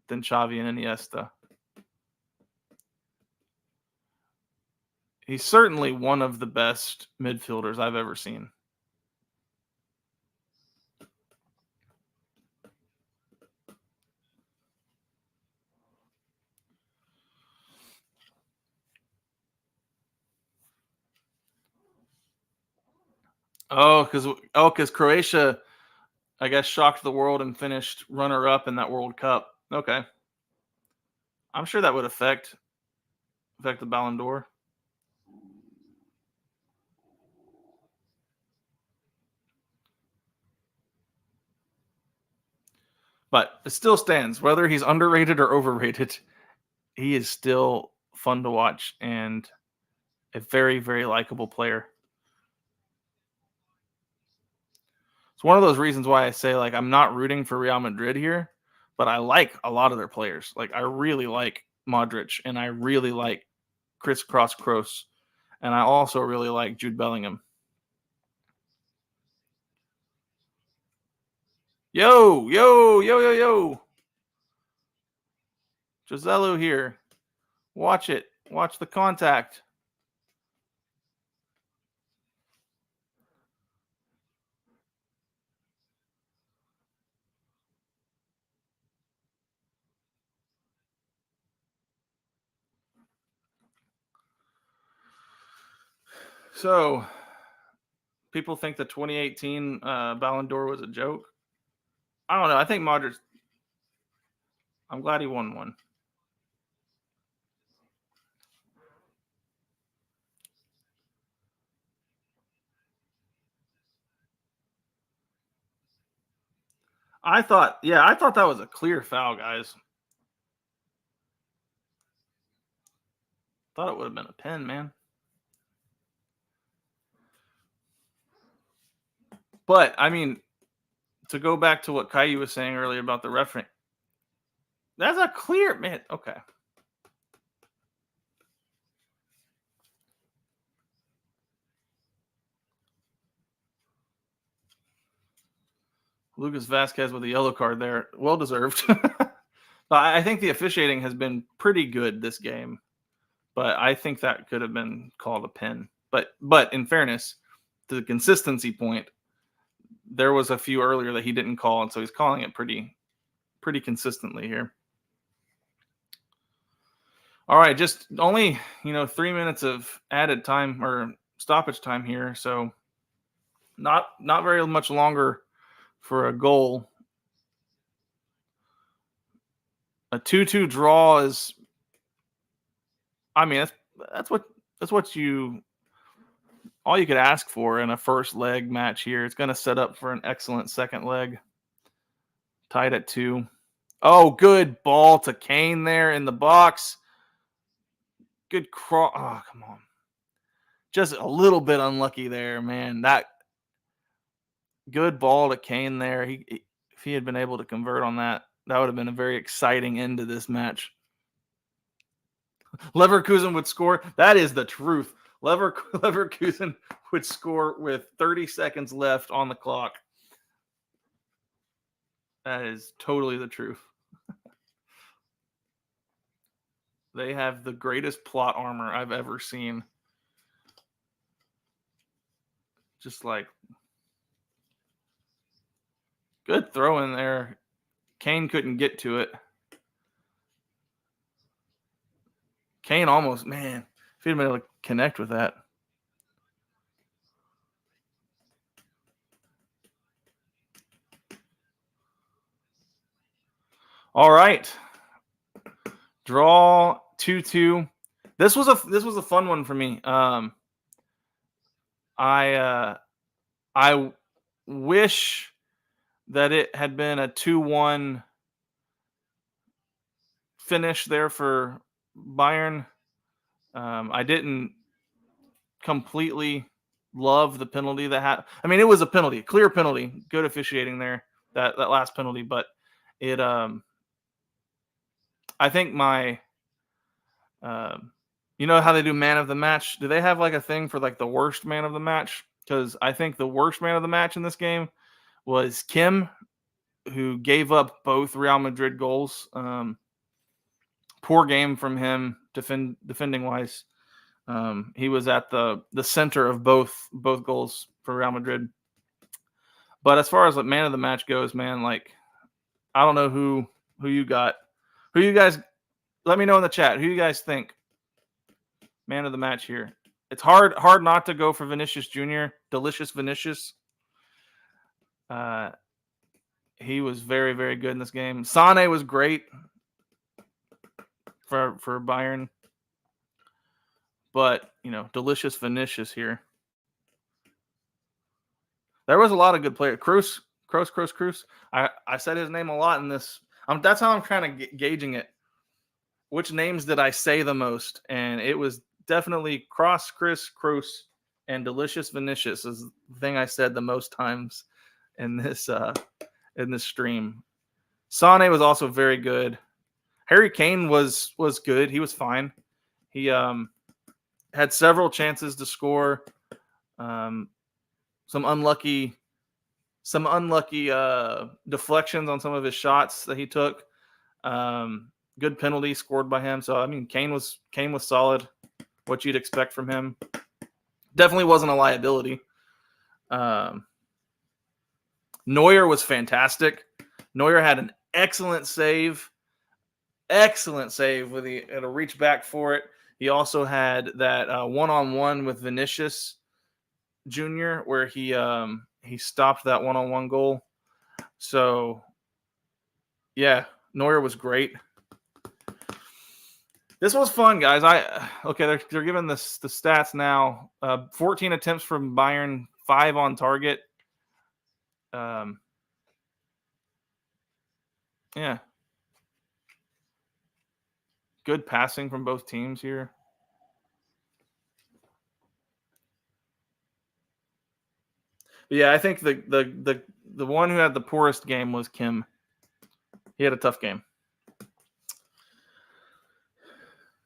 Xavi and Iniesta. He's certainly one of the best midfielders I've ever seen. Because Croatia, I guess, shocked the world and finished runner-up in that World Cup. Okay. I'm sure that would affect the Ballon d'Or. But it still stands. Whether he's underrated or overrated, he is still fun to watch and a very, very likable player. It's one of those reasons why I say, like, I'm not rooting for Real Madrid here, but I like a lot of their players. Like, I really like Modric, and I really like Chris Kroos, and I also really like Jude Bellingham. Yo, yo, yo, yo, yo. Giselu here. Watch it. Watch the contact. So, people think the 2018 Ballon d'Or was a joke. I don't know. I think Modric. I'm glad he won one. I thought that was a clear foul, guys. Thought it would have been a pen, man. But I mean, to go back to what Caillou was saying earlier about the referee, that's a clear man. Okay. Lucas Vasquez with a yellow card there. Well deserved. I think the officiating has been pretty good this game, but I think that could have been called a pen. But in fairness, to the consistency point, there was a few earlier that he didn't call, and so he's calling it pretty consistently here. All right, just only 3 minutes of added time or stoppage time here, so not very much longer for a goal. A 2-2 draw is, I mean, that's what you all you could ask for in a first leg match here. It's going to set up for an excellent second leg. Tied at 2. Oh, good ball to Kane there in the box. Good cross. Oh, come on. Just a little bit unlucky there, man. That good ball to Kane there. If he had been able to convert on that, that would have been a very exciting end to this match. Leverkusen would score. That is the truth. Leverkusen would score with 30 seconds left on the clock. That is totally the truth. They have the greatest plot armor I've ever seen. Just like good throw in there. Kane couldn't get to it. Kane almost, man, if he'd been able to connect with that. All right. Draw 2-2. This was a fun one for me. I wish that it had been a 2-1 finish there for Bayern. I didn't completely love the penalty that had. I mean, it was a penalty, clear penalty, good officiating there. That last penalty, but it I think my you know how they do man of the match? Do they have like a thing for like the worst man of the match? Because I think the worst man of the match in this game was Kim, who gave up both Real Madrid goals. Poor game from him defending wise. He was at the center of both goals for Real Madrid. But as far as like man of the match goes, man, like I don't know who you got. Who you guys? Let me know in the chat. Who you guys think man of the match here? It's hard not to go for Vinicius Jr. Delicious Vinicius. He was very, very good in this game. Sane was great for Bayern. But, delicious Vinicius here. There was a lot of good players. Kroos. I said his name a lot in this. That's how I'm kind of gauging it. Which names did I say the most? And it was definitely Kroos, and Delicious Vinicius is the thing I said the most times in this stream. Sane was also very good. Harry Kane was good. He was fine. He had several chances to score. Some unlucky some unlucky deflections on some of his shots that he took. Good penalty scored by him. So I mean, Kane was solid. What you'd expect from him. Definitely wasn't a liability. Neuer was fantastic. Neuer had an excellent save with a reach back for it. He also had that one-on-one with Vinicius Jr. where he stopped that one-on-one goal. So yeah, Neuer was great. This was fun, guys. They're giving the stats now. 14 attempts from Bayern, 5 on target. Yeah. Good passing from both teams here. But yeah, I think the one who had the poorest game was Kim. He had a tough game.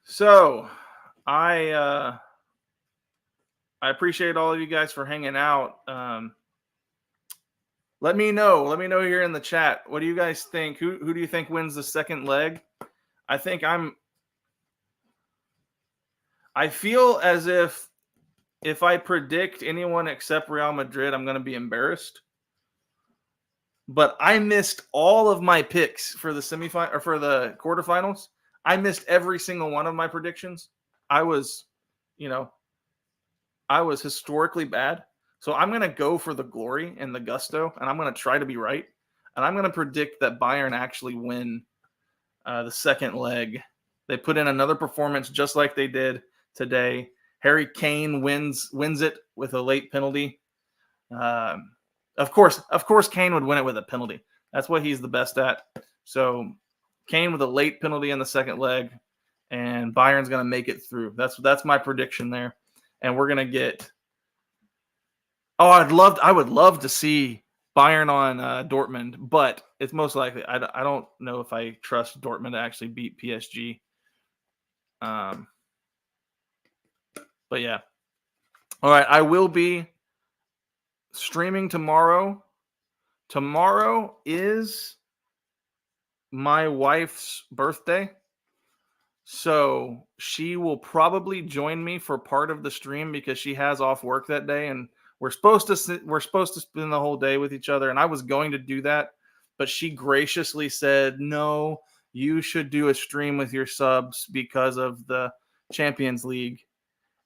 So I appreciate all of you guys for hanging out. Let me know here in the chat. What do you guys think? Who do you think wins the second leg? I feel as if I predict anyone except Real Madrid, I'm going to be embarrassed. But I missed all of my picks for the semifinal or for the quarterfinals. I missed every single one of my predictions. I was historically bad. So I'm going to go for the glory and the gusto, and I'm going to try to be right. And I'm going to predict that Bayern actually win the second leg. They put in another performance just like they did today. Harry Kane wins it with a late penalty. Of course, Kane would win it with a penalty. That's what he's the best at. So Kane with a late penalty in the second leg, and Bayern's going to make it through. That's my prediction there. And we're going to get – I would love to see Bayern on Dortmund, but it's most likely – I don't know if I trust Dortmund to actually beat PSG. But yeah. All right, I will be streaming tomorrow. Tomorrow is my wife's birthday. So she will probably join me for part of the stream because she has off work that day, and we're supposed to spend the whole day with each other. And I was going to do that, but she graciously said, "No, you should do a stream with your subs because of the Champions League."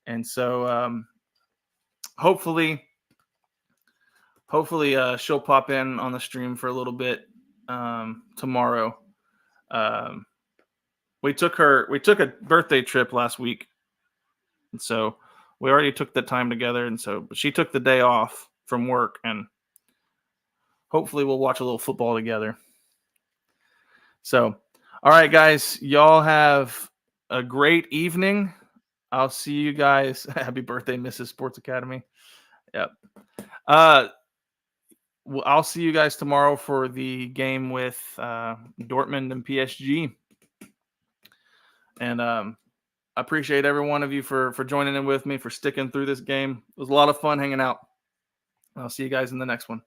And so hopefully she'll pop in on the stream for a little bit tomorrow. We took a birthday trip last week, and so we already took the time together, and so she took the day off from work, and hopefully we'll watch a little football together. So, all right, guys, y'all have a great evening. I'll see you guys. Happy birthday, Mrs. Sports Academy. Yep. I'll see you guys tomorrow for the game with Dortmund and PSG. And I appreciate every one of you for joining in with me, for sticking through this game. It was a lot of fun hanging out. I'll see you guys in the next one.